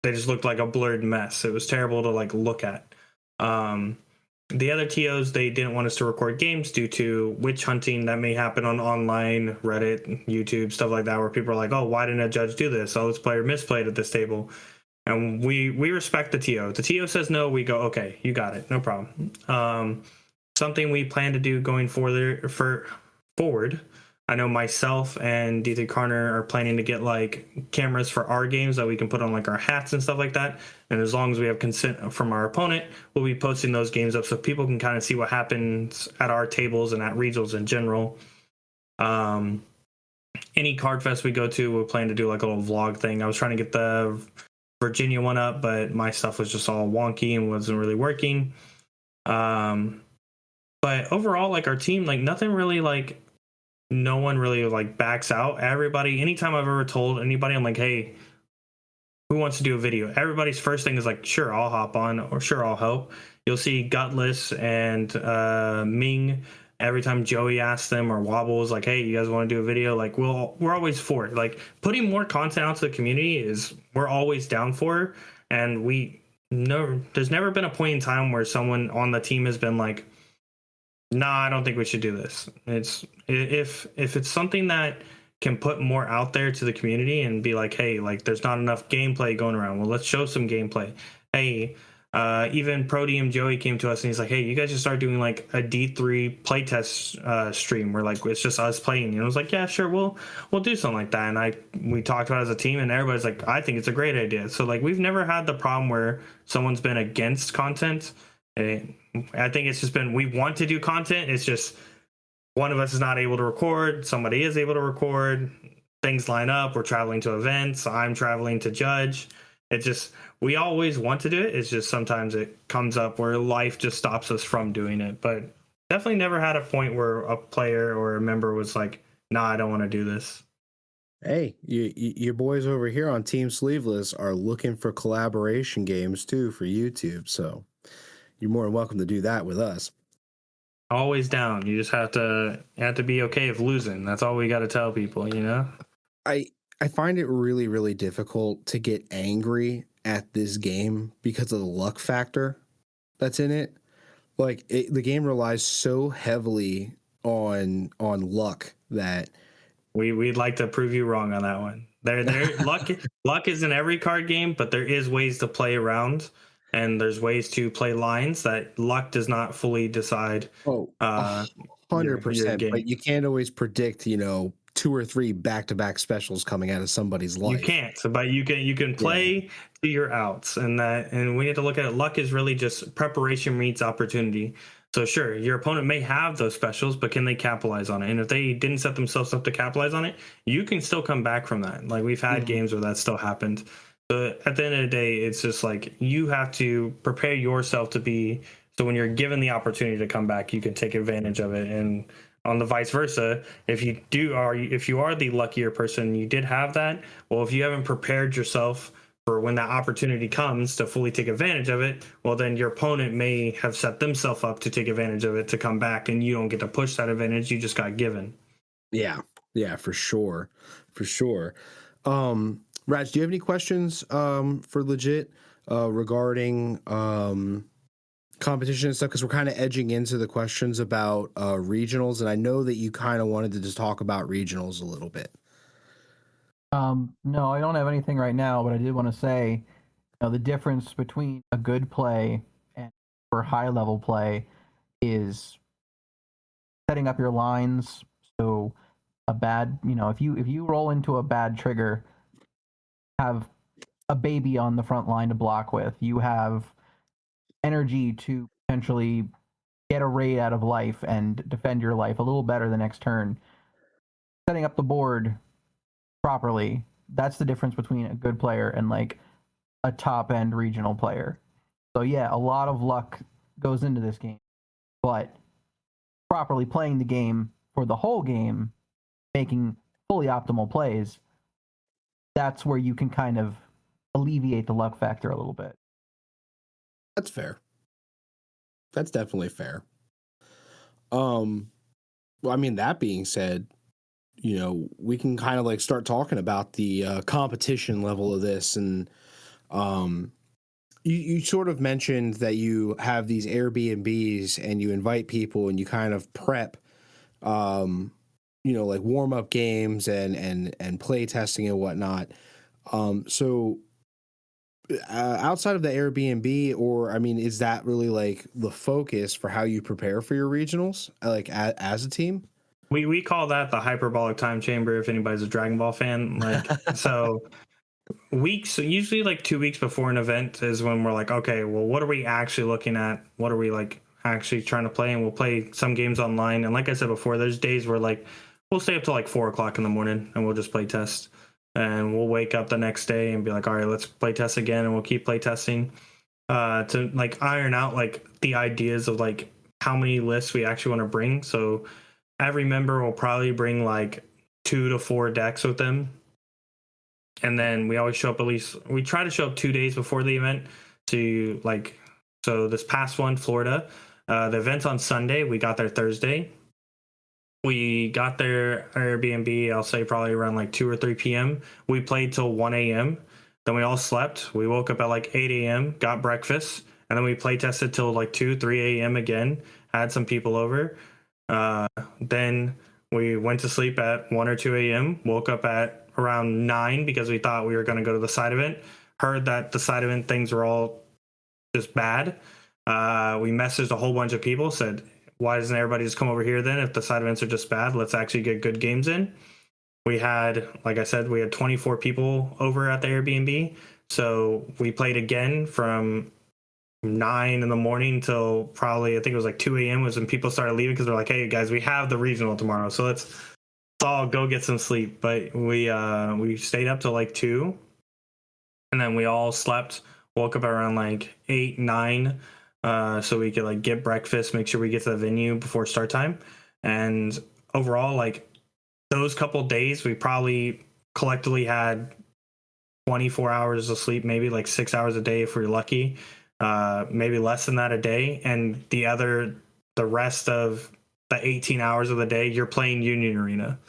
they just looked like a blurred mess. It was terrible to like look at. The other TOs, they didn't want us to record games due to witch hunting that may happen on online, Reddit, YouTube, stuff like that, where people are like, oh, why didn't a judge do this? Oh, this player misplayed at this table. And we respect the TO. The TO says no, we go, okay, you got it, no problem. Something we plan to do going forward. I know myself and D3 Carner are planning to get like cameras for our games that we can put on like our hats and stuff like that. And as long as we have consent from our opponent, we'll be posting those games up so people can kind of see what happens at our tables and at regionals in general. Any card fest we go to, we'll plan to do like a little vlog thing. I was trying to get the Virginia one up, but my stuff was just all wonky and wasn't really working. But overall, like our team, like nothing really, like no one really like backs out. Everybody, anytime I've ever told anybody, I'm like, hey, who wants to do a video? Everybody's first thing is like, sure, I'll hop on, or sure, I'll help. You'll see Gutless and Ming. Every time Joey asks them, or Wobbles, like, hey, you guys want to do a video? Like, we're always for it. Like, putting more content out to the community is, we're always down for. And there's never been a point in time where someone on the team has been like, nah, I don't think we should do this. It's if it's something that can put more out there to the community and be like, hey, like there's not enough gameplay going around. Well, let's show some gameplay. Hey, even Prodium Joey came to us and he's like, hey, you guys should start doing like a D3 playtest stream where like it's just us playing. And I was like, yeah, sure, we'll do something like that. And we talked about it as a team, and everybody's like, I think it's a great idea. So like we've never had the problem where someone's been against content. I think it's just been, we want to do content. It's just one of us is not able to record, somebody is able to record, things line up, we're traveling to events, I'm traveling to judge. It's just, we always want to do it. It's just sometimes it comes up where life just stops us from doing it. But definitely never had a point where a player or a member was like, nah, I don't want to do this. Hey, your boys over here on Team Sleeveless are looking for collaboration games too for YouTube. So you're more than welcome to do that with us. Always down. You just have to be okay with losing. That's all we got to tell people, you know? I find it really, really difficult to get angry at this game because of the luck factor that's in it. Like the game relies so heavily on luck that we'd like to prove you wrong on that one. There luck is in every card game, but there is ways to play around, and there's ways to play lines that luck does not fully decide. 100%. But you can't always predict, 2 or 3 back-to-back specials coming out of somebody's life. You can't, but you can play to your outs, and we need to look at it. Luck is really just preparation meets opportunity. So sure, your opponent may have those specials, but can they capitalize on it? And if they didn't set themselves up to capitalize on it, you can still come back from that. Like we've had games where that still happened. But at the end of the day, it's just like you have to prepare yourself to be, so when you're given the opportunity to come back, you can take advantage of it. And on the vice versa, if you are the luckier person, you did have that. Well, if you haven't prepared yourself for when that opportunity comes to fully take advantage of it, well, then your opponent may have set themselves up to take advantage of it to come back, and you don't get to push that advantage. You just got given. Yeah, for sure. Raj, do you have any questions for Legit regarding competition and stuff? Because we're kind of edging into the questions about regionals, and I know that you kind of wanted to just talk about regionals a little bit. No, I don't have anything right now, but I did want to say, the difference between a good play and for high level play is setting up your lines. So a bad, if you roll into a bad trigger, have a baby on the front line to block with, you have energy to potentially get a raid out of life and defend your life a little better the next turn. Setting up the board properly, that's the difference between a good player and like a top end regional player. So yeah, a lot of luck goes into this game, but properly playing the game for the whole game, making fully optimal plays, that's where you can kind of alleviate the luck factor a little bit. That's fair. That's definitely fair. Well, I mean, that being said, we can kind of like start talking about the competition level of this. And you sort of mentioned that you have these Airbnbs and you invite people and you kind of prep, like warm up games and play testing and whatnot. So outside of the Airbnb, or I mean, is that really like the focus for how you prepare for your regionals, like as a team? We call that the hyperbolic time chamber. If anybody's a Dragon Ball fan, so usually like 2 weeks before an event is when we're like, okay, well, what are we actually looking at? What are we like actually trying to play? And we'll play some games online. And like I said before, there's days where like we'll stay up till like 4 o'clock in the morning and we'll just play test. And we'll wake up the next day and be like, all right, let's play test again, and we'll keep play testing to like iron out like the ideas of like how many lists we actually want to bring. So every member will probably bring like 2 to 4 decks with them. And then we always show up we try to show up 2 days before the event to like, so this past one, Florida, the event's on Sunday. We got there Thursday. We got there Airbnb, I'll say probably around like 2 or 3 p.m. We played till 1 a.m. Then we all slept. We woke up at like 8 a.m., got breakfast, and then we play tested till like 2, 3 a.m. again, had some people over. Then we went to sleep at 1 or 2 a.m., woke up at around 9 because we thought we were going to go to the side event. Heard that the side event things were all just bad. We messaged a whole bunch of people, said, why doesn't everybody just come over here then if the side events are just bad? Let's actually get good games in. We had, like I said, we had 24 people over at the Airbnb. So we played again from 9 in the morning till probably, I think it was like 2 a.m. was when people started leaving because they're like, hey guys, we have the regional tomorrow, so let's all go get some sleep. But we stayed up till like 2, and then we all slept, woke up around like 8, 9, so we could like get breakfast, make sure we get to the venue before start time. And overall, like those couple days, we probably collectively had 24 hours of sleep, maybe like 6 hours a day if we're lucky, maybe less than that a day. And the rest of the 18 hours of the day, you're playing Union Arena.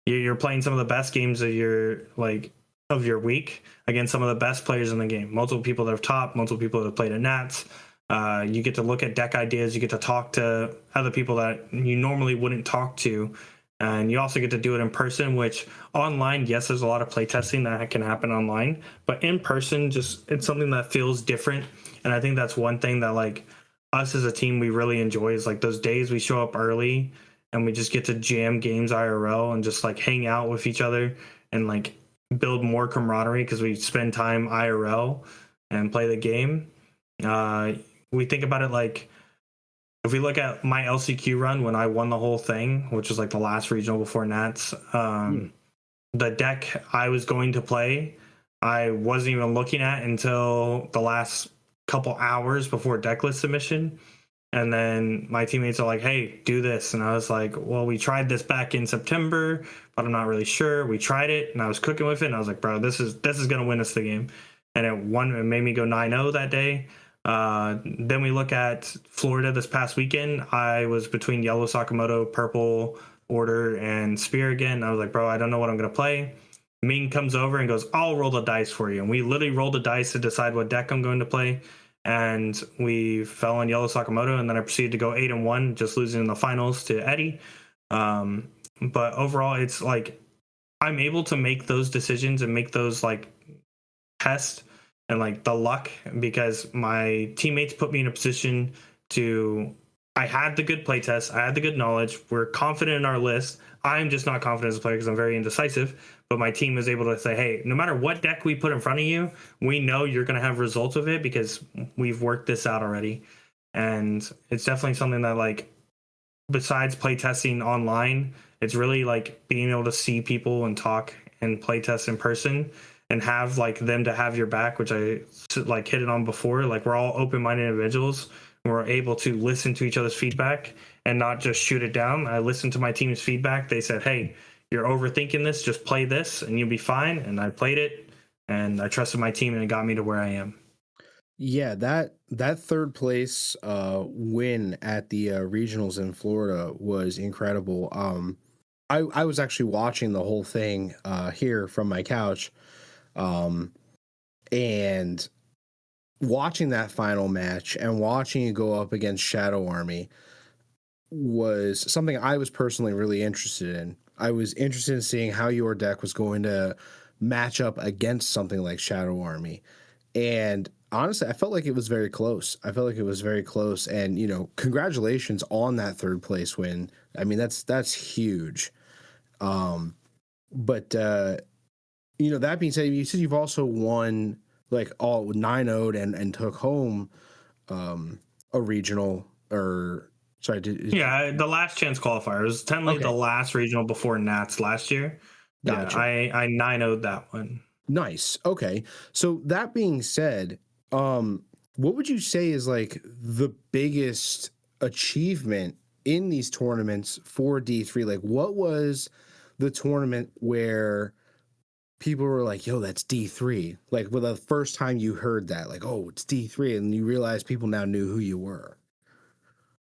You're playing some of the best games of your week against some of the best players in the game. Multiple people that have top, multiple people that have played at Nats. You get to look at deck ideas. You get to talk to other people that you normally wouldn't talk to. And you also get to do it in person, which online, yes, there's a lot of playtesting that can happen online, but in person, just it's something that feels different. And I think that's one thing that like us as a team, we really enjoy is like those days we show up early and we just get to jam games IRL and just like hang out with each other and like build more camaraderie because we spend time IRL and play the game. We think about it like, if we look at my LCQ run when I won the whole thing, which was like the last regional before Nats, the deck I was going to play, I wasn't even looking at until the last couple hours before deck list submission. And then my teammates are like, hey, do this. And I was like, well, we tried this back in September, but I'm not really sure. We tried it and I was cooking with it. And I was like, bro, this is going to win us the game. And it made me go 9-0 that day. Then we look at Florida this past weekend. I was between Yellow Sakamoto, Purple Order, and Spear again. I was like, bro, I don't know what I'm going to play. Ming comes over and goes, I'll roll the dice for you. And we literally rolled the dice to decide what deck I'm going to play. And we fell on Yellow Sakamoto, and then I proceeded to go 8-1, just losing in the finals to Eddie. But overall, it's like I'm able to make those decisions and make those like tests and like the luck because my teammates put me in a position to I had the good play test, I had the good knowledge, we're confident in our list. I'm just not confident as a player because I'm very indecisive, but my team was able to say, hey, no matter what deck we put in front of you, we know you're going to have results of it because we've worked this out already. And it's definitely something that like besides play testing online, it's really like being able to see people and talk and play test in person and have like them to have your back, which I like hit it on before. Like we're all open-minded individuals. And we're able to listen to each other's feedback and not just shoot it down. I listened to my team's feedback. They said, hey, you're overthinking this. Just play this and you'll be fine. And I played it and I trusted my team and it got me to where I am. Yeah, that third place win at the regionals in Florida was incredible. I was actually watching the whole thing here from my couch, and watching that final match and watching you go up against Shadow Army was something I was personally really interested in. I was interested in seeing how your deck was going to match up against something like Shadow Army. And honestly, I felt like it was very close. And, you know, congratulations on that third place win. I mean, that's huge. But you know, that being said, you said you've also won like all 9-0'd and took home a regional or sorry. Yeah, the last chance qualifier. It was technically the last regional before Nats last year. Gotcha. Yeah, I 9-0'd that one. Nice. Okay. So that being said, what would you say is like the biggest achievement in these tournaments for D3? Like what was the tournament where people were like, yo, that's D3? Like, well, the first time you heard that, like, oh, it's D3, and you realize people now knew who you were.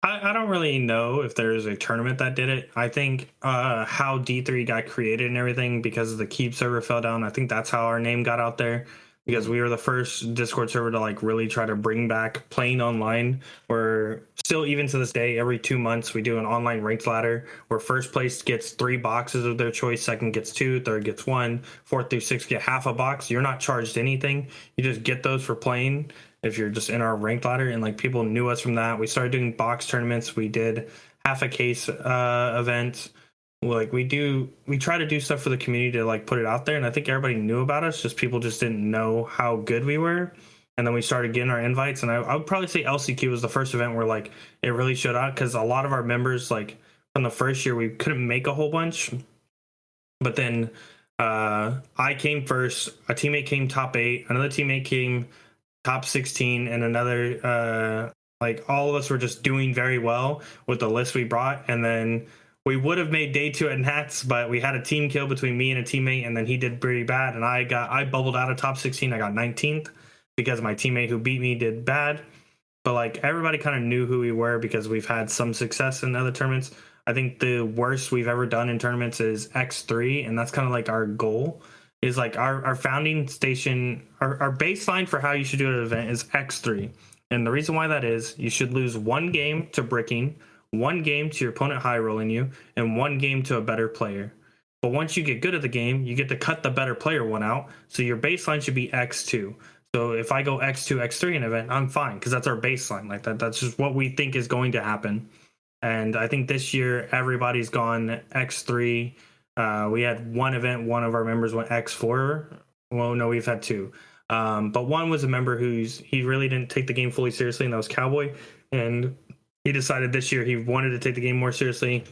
I don't really know if there's a tournament that did it. I think how D3 got created and everything because the Keep server fell down. I think that's how our name got out there because we were the first Discord server to like really try to bring back playing online. We're still, even to this day, every 2 months we do an online ranked ladder where first place gets 3 boxes of their choice, second gets 2, third gets 1, 4th through 6th get half a box. You're not charged anything. You just get those for playing if you're just in our ranked ladder. And like people knew us from that. We started doing box tournaments. We did half a case event. Like we try to do stuff for the community to like put it out there. And I think everybody knew about us, just people just didn't know how good we were. and then we started getting our invites. And I would probably say LCQ was the first event where like it really showed out, because a lot of our members, like from the first year, we couldn't make a whole bunch, but then I came first, a teammate came top 8, another teammate came top 16, and another like all of us were just doing very well with the list we brought. And then we would have made day 2 at Nats, but we had a team kill between me and a teammate, and then he did pretty bad, and I bubbled out of top 16. I got 19th because my teammate who beat me did bad. But like everybody kind of knew who we were because we've had some success in other tournaments. I think the worst we've ever done in tournaments is X3, and that's kind of like our goal. Is like our founding station, our baseline for how you should do an event is X3. And the reason why that is, you should lose 1 game to bricking, 1 game to your opponent high rolling you, and 1 game to a better player. But once you get good at the game, you get to cut the better player one out. So your baseline should be X2. So if I go X2, X3 in an event, I'm fine, because that's our baseline. Like that's just what we think is going to happen. And I think this year everybody's gone X3. We had 1 event, one of our members went X4. Well, no, we've had 2. But one was a member he really didn't take the game fully seriously, and that was Cowboy. And he decided this year he wanted to take the game more seriously.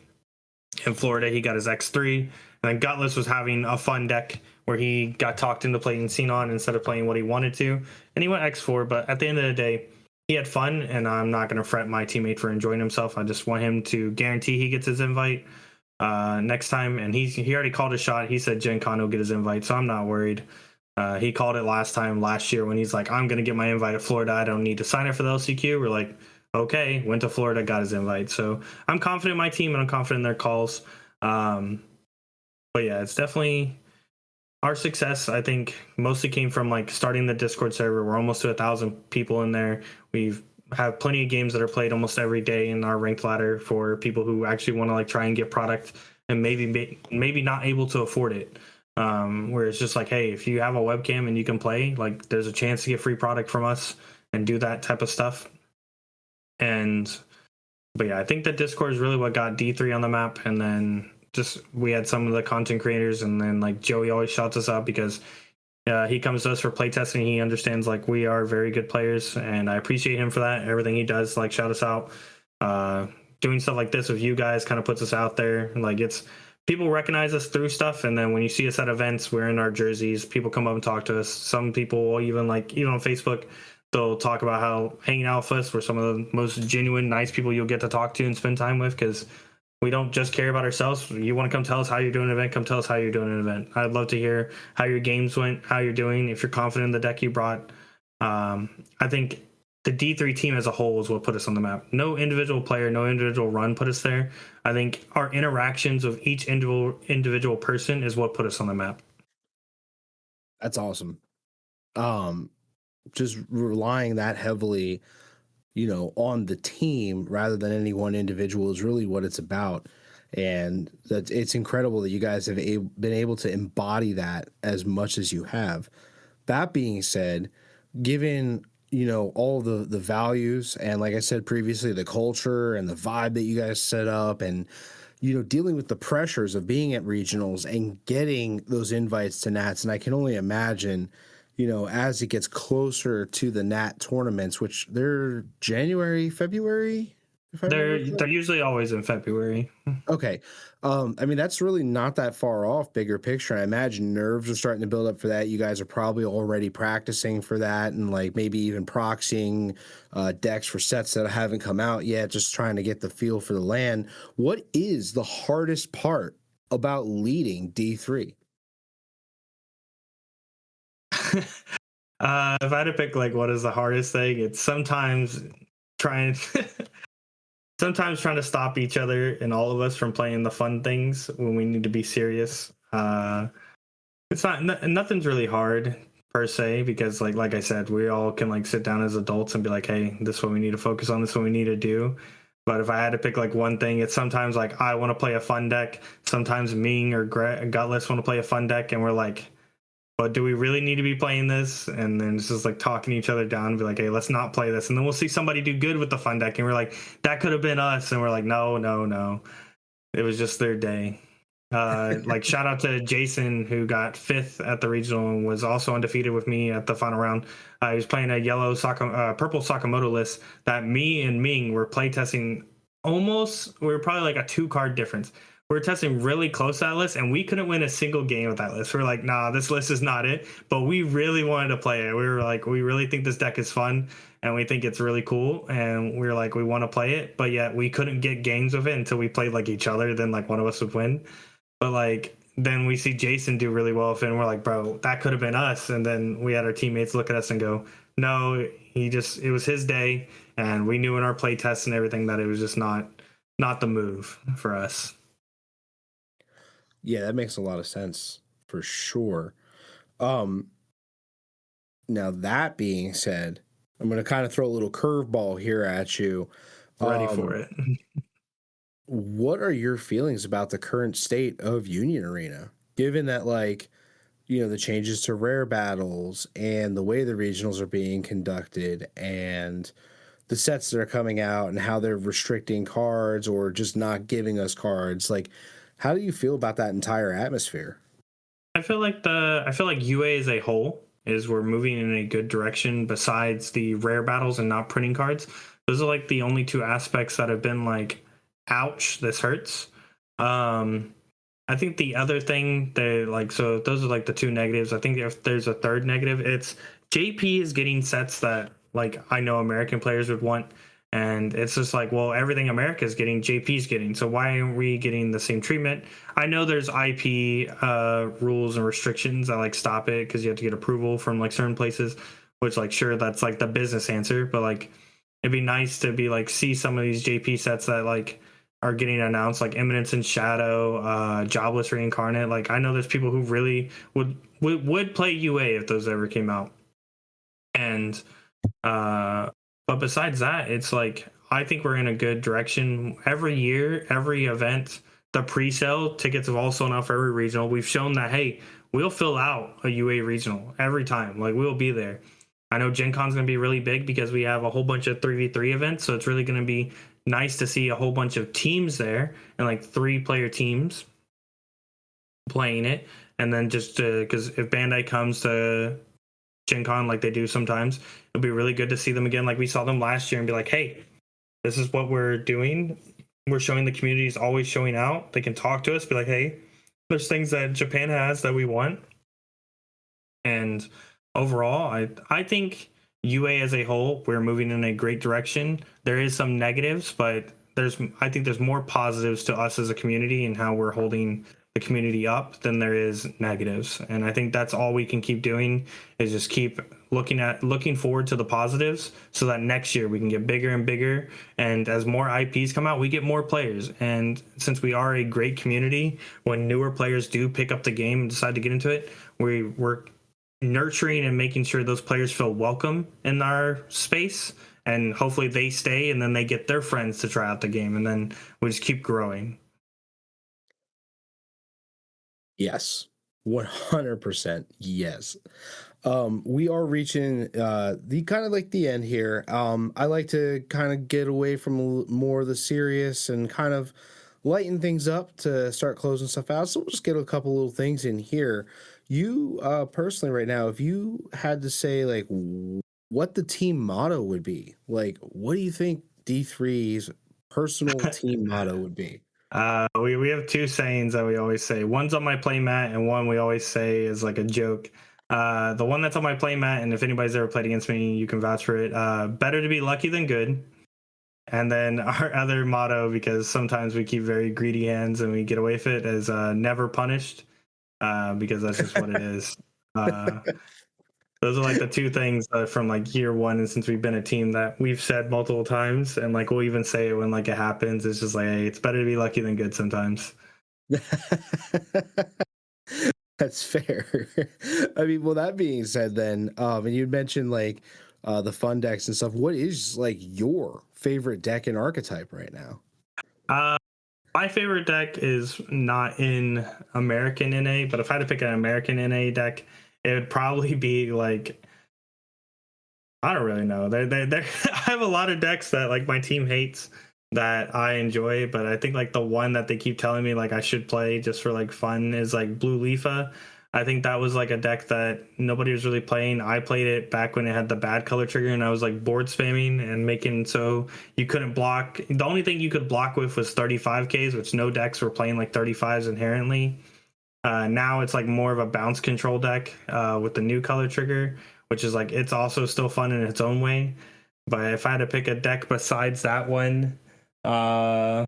In Florida, he got his X3. And then Gutless was having a fun deck where he got talked into playing Xenon instead of playing what he wanted to. And he went X4, but at the end of the day, he had fun, and I'm not going to fret my teammate for enjoying himself. I just want him to guarantee he gets his invite next time. And he already called a shot. He said Gen Con will get his invite, so I'm not worried. He called it last year when he's like, I'm going to get my invite at Florida. I don't need to sign up for the LCQ. We're like, okay, went to Florida, got his invite. So I'm confident in my team, and I'm confident in their calls. But yeah, it's definitely our success. I think mostly came from like starting the Discord server. We're almost to 1,000 people in there. We've have plenty of games that are played almost every day in our ranked ladder for people who actually want to like try and get product and maybe not able to afford it. Where it's just like, hey, if you have a webcam and you can play, like there's a chance to get free product from us and do that type of stuff. But yeah, I think that Discord is really what got D3 on the map. And then just we had some of the content creators, and then like Joey always shouts us out because he comes to us for playtesting. He understands like we are very good players, and I appreciate him for that. Everything he does, like shout us out. Doing stuff like this with you guys kind of puts us out there. Like it's people recognize us through stuff, and then when you see us at events, we're in our jerseys. People come up and talk to us. Some people will even on Facebook, they'll talk about how hanging out with us, we're some of the most genuine, nice people you'll get to talk to and spend time with, because we don't just care about ourselves. You want to come tell us how you're doing an event, come tell us how you're doing an event. I'd love to hear how your games went, how you're doing, if you're confident in the deck you brought. I think the D3 team as a whole is what put us on the map. No individual player, no individual run put us there. I think our interactions with each individual person is what put us on the map. That's awesome. Just relying that heavily, on the team rather than any one individual is really what it's about. And that it's incredible that you guys have been able to embody that as much as you have. That being said, given all the values and, like I said previously, the culture and the vibe that you guys set up, and dealing with the pressures of being at regionals and getting those invites to Nats, and I can only imagine as it gets closer to the Nat tournaments, which they're January, February. They're usually always in February. Okay. I mean, that's really not that far off, bigger picture. I imagine nerves are starting to build up for that. You guys are probably already practicing for that, and like maybe even proxying decks for sets that haven't come out yet, just trying to get the feel for the LAN. What is the hardest part about leading D3? If I had to pick like what is the hardest thing, it's sometimes trying to stop each other and all of us from playing the fun things when we need to be serious. It's nothing's really hard per se, because like I said, we all can like sit down as adults and be like, hey, this is what we need to focus on, this is what we need to do. But if I had to pick like one thing, it's sometimes like I want to play a fun deck, sometimes Ming or Gutless want to play a fun deck, and we're like, but do we really need to be playing this? And then it's just like talking each other down and be like, hey, let's not play this. And then we'll see somebody do good with the fun deck, and we're like, that could have been us. And we're like, no. It was just their day. Like shout out to Jason who got 5th at the regional and was also undefeated with me at the final round. He was playing a purple Sakamoto list that me and Ming were playtesting almost. We were probably like a 2-card difference. We were testing really close to that list, and we couldn't win a single game with that list. We are like, nah, this list is not it. But we really wanted to play it. We were like, we really think this deck is fun, and we think it's really cool, and we were like, we want to play it. But yet we couldn't get games with it until we played like each other. Then like one of us would win. But like then we see Jason do really well with it, and we're like, bro, that could have been us. And then we had our teammates look at us and go, no, it was his day, and we knew in our play tests and everything that it was just not the move for us. Yeah, that makes a lot of sense for sure. Now that being said, I'm going to kind of throw a little curveball here at you. Ready for it. What are your feelings about the current state of Union Arena, given that, like, you know, the changes to rare battles and the way the regionals are being conducted and the sets that are coming out and how they're restricting cards or just not giving us cards? Like, how do you feel about that entire atmosphere? I feel like UA as a whole is we're moving in a good direction besides the rare battles and not printing cards. Those are like the only 2 aspects that have been like, ouch, this hurts. I think the other thing that like, so those are like the 2 negatives. I think if there's a third negative, it's JP is getting sets that like I know American players would want. And it's just like, well, everything America's getting, JP's getting. So why aren't we getting the same treatment? I know there's IP rules and restrictions that like stop it because you have to get approval from like certain places, which like, sure, that's like the business answer. But like, it'd be nice to be like, see some of these JP sets that like are getting announced, like Eminence and Shadow, Jobless Reincarnate. Like, I know there's people who really would play UA if those ever came out. And, but besides that, it's like, I think we're in a good direction. Every year, every event, the pre-sale tickets have all sold out for every regional. We've shown that, hey, we'll fill out a UA regional every time. Like, we'll be there. I know Gen Con's going to be really big because we have a whole bunch of 3v3 events. So it's really going to be nice to see a whole bunch of teams there and like 3-player teams playing it. And then just because if Bandai comes to Gen Con like they do sometimes, it'll be really good to see them again. Like we saw them last year and be like, hey, this is what we're doing. We're showing the community is always showing out. They can talk to us, be like, hey, there's things that Japan has that we want. And overall, I think UA as a whole, we're moving in a great direction. There is some negatives, but I think there's more positives to us as a community and how we're holding the community up than there is negatives. And I think that's all we can keep doing is just keep looking forward to the positives so that next year we can get bigger and bigger. And as more IPs come out, we get more players. And since we are a great community, when newer players do pick up the game and decide to get into it, we're nurturing and making sure those players feel welcome in our space, and hopefully they stay and then they get their friends to try out the game, and then we just keep growing. Yes, 100% yes. We are reaching the kind of like the end here. I like to kind of get away from more of the serious and kind of lighten things up to start closing stuff out. So we'll just get a couple little things in here. You personally right now, if you had to say like what the team motto would be, like what do you think D3's personal team motto would be? We have 2 sayings that we always say. One's on my playmat, and one we always say is like a joke. The one that's on my playmat, and if anybody's ever played against me, you can vouch for it. Better to be lucky than good. And then our other motto, because sometimes we keep very greedy hands and we get away with it, is never punished, because that's just what it is. Those are like the 2 things from like year 1, and since we've been a team that we've said multiple times, and like we'll even say it when like it happens. It's just like, hey, it's better to be lucky than good sometimes. That's fair. I mean, well, that being said, then, and you mentioned like the fun decks and stuff. What is like your favorite deck and archetype right now? My favorite deck is not in American NA, but if I had to pick an American NA deck, it would probably be like, I don't really know. I have a lot of decks that like my team hates. that I enjoy, but I think like the one that they keep telling me like I should play just for like fun is like Blue Leafa. I think that was like a deck that nobody was really playing. I played it back when it had the bad color trigger, and I was like board spamming and making so you couldn't block. The only thing you could block with was 35Ks, which no decks were playing like 35s inherently. Now it's like more of a bounce control deck with the new color trigger, which is like it's also still fun in its own way. But if I had to pick a deck besides that one, I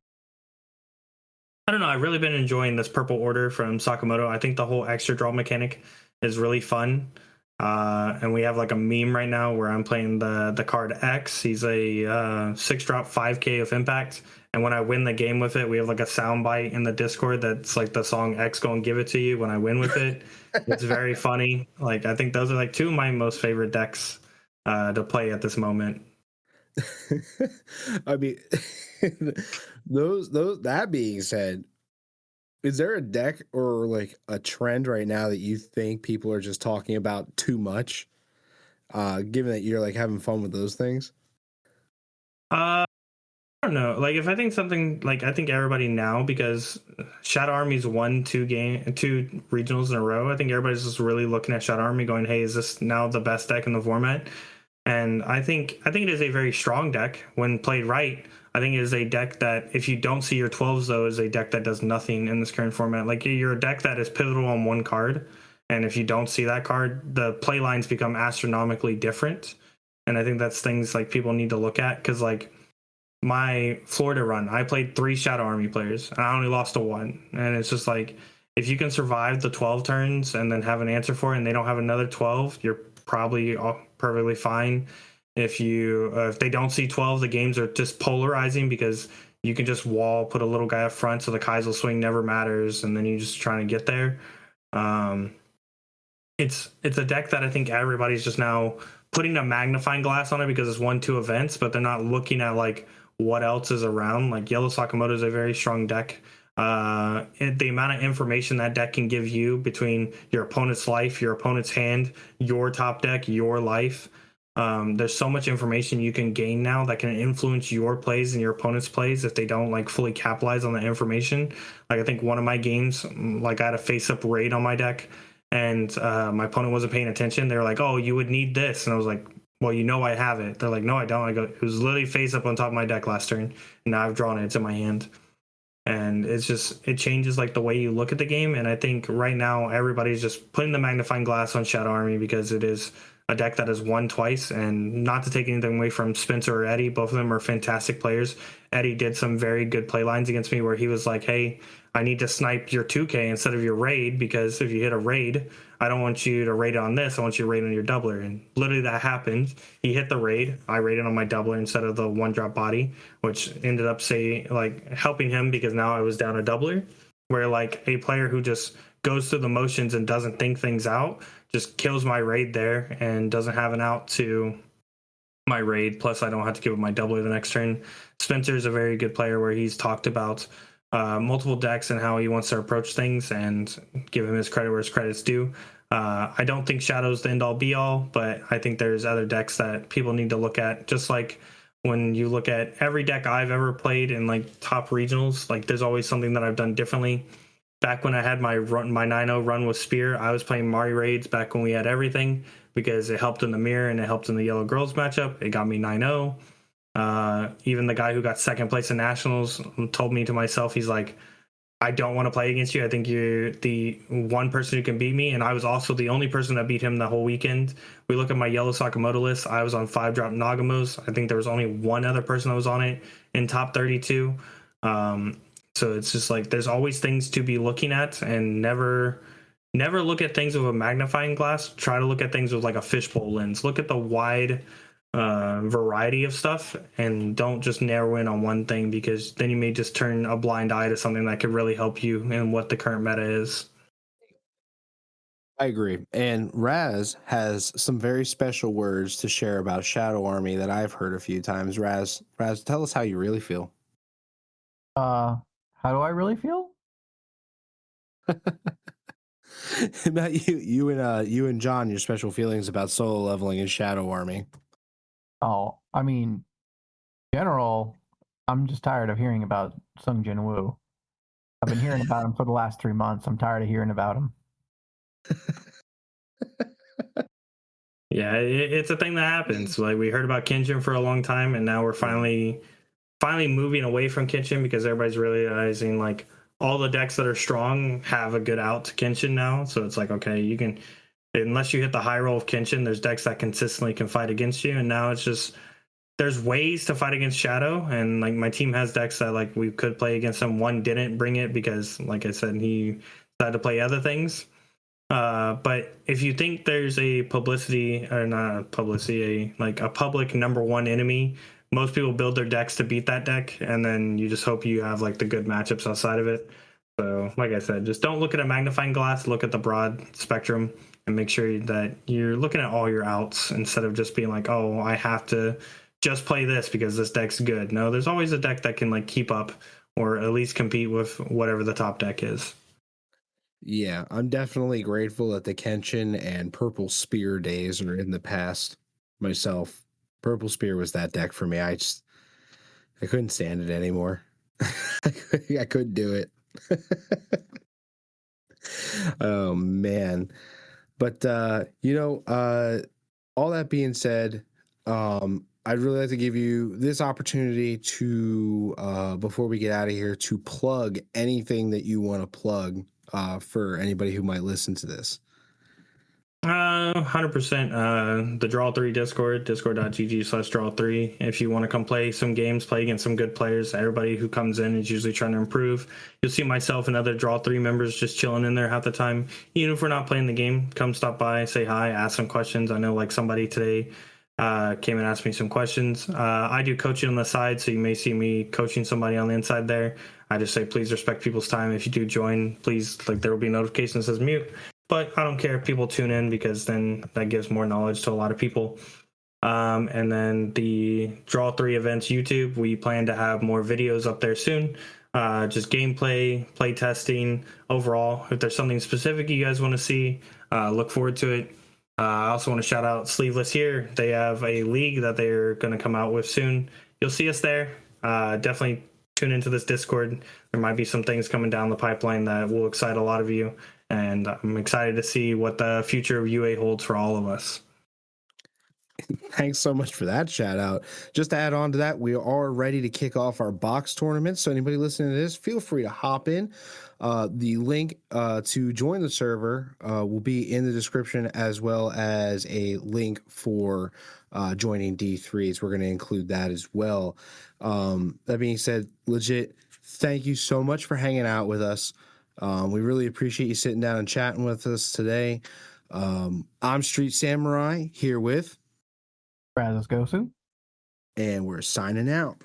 don't know. I've really been enjoying this Purple Order from Sakamoto. I think the whole extra draw mechanic is really fun. And we have like a meme right now where I'm playing the card X. He's a 6-drop 5K of impact. And when I win the game with it, we have like a soundbite in the Discord that's like the song X Go and Give It to You when I win with it. It's very funny. Like I think those are like two of my most favorite decks to play at this moment. I mean, those that being said, is there a deck or like a trend right now that you think people are just talking about too much? Given that you're like having fun with those things. I don't know. Like if I think something like I think everybody now because Shadow Army's won two regionals in a row. I think everybody's just really looking at Shadow Army going, "Hey, is this now the best deck in the format?" And I think it is a very strong deck when played right. I think it is a deck that if you don't see your 12s though is a deck that does nothing in this current format. Like you're a deck that is pivotal on one card, and if you don't see that card, the play lines become astronomically different. And I think that's things like people need to look at because like my Florida run, I played 3 Shadow Army players and I only lost to 1. And it's just like if you can survive the 12 turns and then have an answer for it and they don't have another 12, you're probably perfectly fine. If they don't see 12, the games are just polarizing because you can just wall, put a little guy up front so the Kaisel swing never matters, and then you just trying to get there. It's a deck that I think everybody's just now putting a magnifying glass on it because it's 1-2 events, but they're not looking at like what else is around. Like Yellow Sakamoto is a very strong deck. The amount of information that deck can give you between your opponent's life, your opponent's hand, your top deck, your life. There's so much information you can gain now that can influence your plays and your opponent's plays if they don't like fully capitalize on the information. Like I think one of my games, like I had a face-up raid on my deck, and my opponent wasn't paying attention. They were like, "Oh, you would need this," and I was like, "Well, you know I have it." They're like, "No, I don't." I go, "It was literally face up on top of my deck last turn, and now I've drawn it. It's in my hand." And it's just it changes like the way you look at the game. And I think right now everybody's just putting the magnifying glass on Shadow Army because it is a deck that has won twice. And not to take anything away from Spencer or Eddie, both of them are fantastic players. Eddie did some very good play lines against me where he was like, "Hey, I need to snipe your 2K instead of your raid, because if you hit a raid, I don't want you to raid on this. I want you to raid on your doubler." And literally that happened. He hit the raid. I raided on my doubler instead of the 1-drop body, which ended up helping him because now I was down a doubler. Where like a player who just goes through the motions and doesn't think things out just kills my raid there and doesn't have an out to my raid. Plus, I don't have to give up my doubler the next turn. Spencer's a very good player where he's talked about multiple decks and how he wants to approach things, and give him his credit where his credit's due. I don't think Shadow's the end-all be-all, but I think there's other decks that people need to look at. Just like when you look at every deck I've ever played in like top regionals, like there's always something that I've done differently. Back when I had my 9-0 run with Spear, I was playing Mari raids back when we had everything because it helped in the mirror and it helped in the Yellow Girls matchup. It got me 9-0. Even the guy who got second place in nationals told me to myself, he's like, "I don't want to play against you. I think you're the one person who can beat me." And I was also the only person that beat him the whole weekend. We look at my Yellow Sakamoto list. I was on 5-drop Nagamos. I think there was only one other person that was on it in top 32. So it's just like there's always things to be looking at, and never look at things with a magnifying glass. Try to look at things with like a fishbowl lens. Look at the wide variety of stuff, and don't just narrow in on one thing, because then you may just turn a blind eye to something that could really help you in what the current meta is. I agree. And Raz has some very special words to share about Shadow Army that I've heard a few times. Raz, tell us how you really feel. How do I really feel? About you and John, your special feelings about solo leveling in Shadow Army. Oh, I mean, general, I'm just tired of hearing about Sung Jin Woo. I've been hearing about him for the last 3 months. I'm tired of hearing about him. Yeah, it's a thing that happens. Like we heard about Kenshin for a long time, and now we're finally moving away from Kenshin because everybody's realizing like all the decks that are strong have a good out to Kenshin now. So it's like, okay, you can, unless you hit the high roll of Kenshin, there's decks that consistently can fight against you. And now it's just, there's ways to fight against Shadow. And like my team has decks that like we could play against him. One didn't bring it because, like I said, he decided to play other things. But if you think there's a publicity, or not a publicity, like a public number one enemy, most people build their decks to beat that deck, and then you just hope you have like the good matchups outside of it. So, like I said, just don't look at a magnifying glass, look at the broad spectrum, and make sure that you're looking at all your outs instead of just being like, oh, I have to just play this because this deck's good. No, there's always a deck that can like keep up or at least compete with whatever the top deck is. Yeah, I'm definitely grateful that the Kenshin and Purple Spear days are in the past myself. Purple Spear was that deck for me. I couldn't stand it anymore. I couldn't do it. Oh man. But all that being said, I'd really like to give you this opportunity to before we get out of here to plug anything that you want to plug for anybody who might listen to this. 100%. The Draw 3 Discord, discord.gg/Draw 3. If you want to come play some games, play against some good players. Everybody who comes in is usually trying to improve. You'll see myself and other Draw 3 members just chilling in there half the time. Even if we're not playing the game, come stop by, say hi, ask some questions. I know like somebody today came and asked me some questions. I do coaching on the side, so you may see me coaching somebody on the inside there. I just say please respect people's time. If you do join, please, like, there will be a notification that says mute. But I don't care if people tune in because then that gives more knowledge to a lot of people. And then the Draw 3 events YouTube, we plan to have more videos up there soon. Just gameplay, play testing, overall. If there's something specific you guys want to see, look forward to it. I also want to shout out Sleeveless here. They have a league that they're going to come out with soon. You'll see us there. Definitely tune into this Discord. There might be some things coming down the pipeline that will excite a lot of you. And I'm excited to see what the future of UA holds for all of us. Thanks so much for that shout out. Just to add on to that, we are ready to kick off our box tournament. So anybody listening to this, feel free to hop in. The link to join the server will be in the description, as well as a link for joining D3s. We're going to include that as well. That being said, legit, thank you so much for hanging out with us. We really appreciate you sitting down and chatting with us today. I'm Street Samurai here with Brazos Gosu. And we're signing out.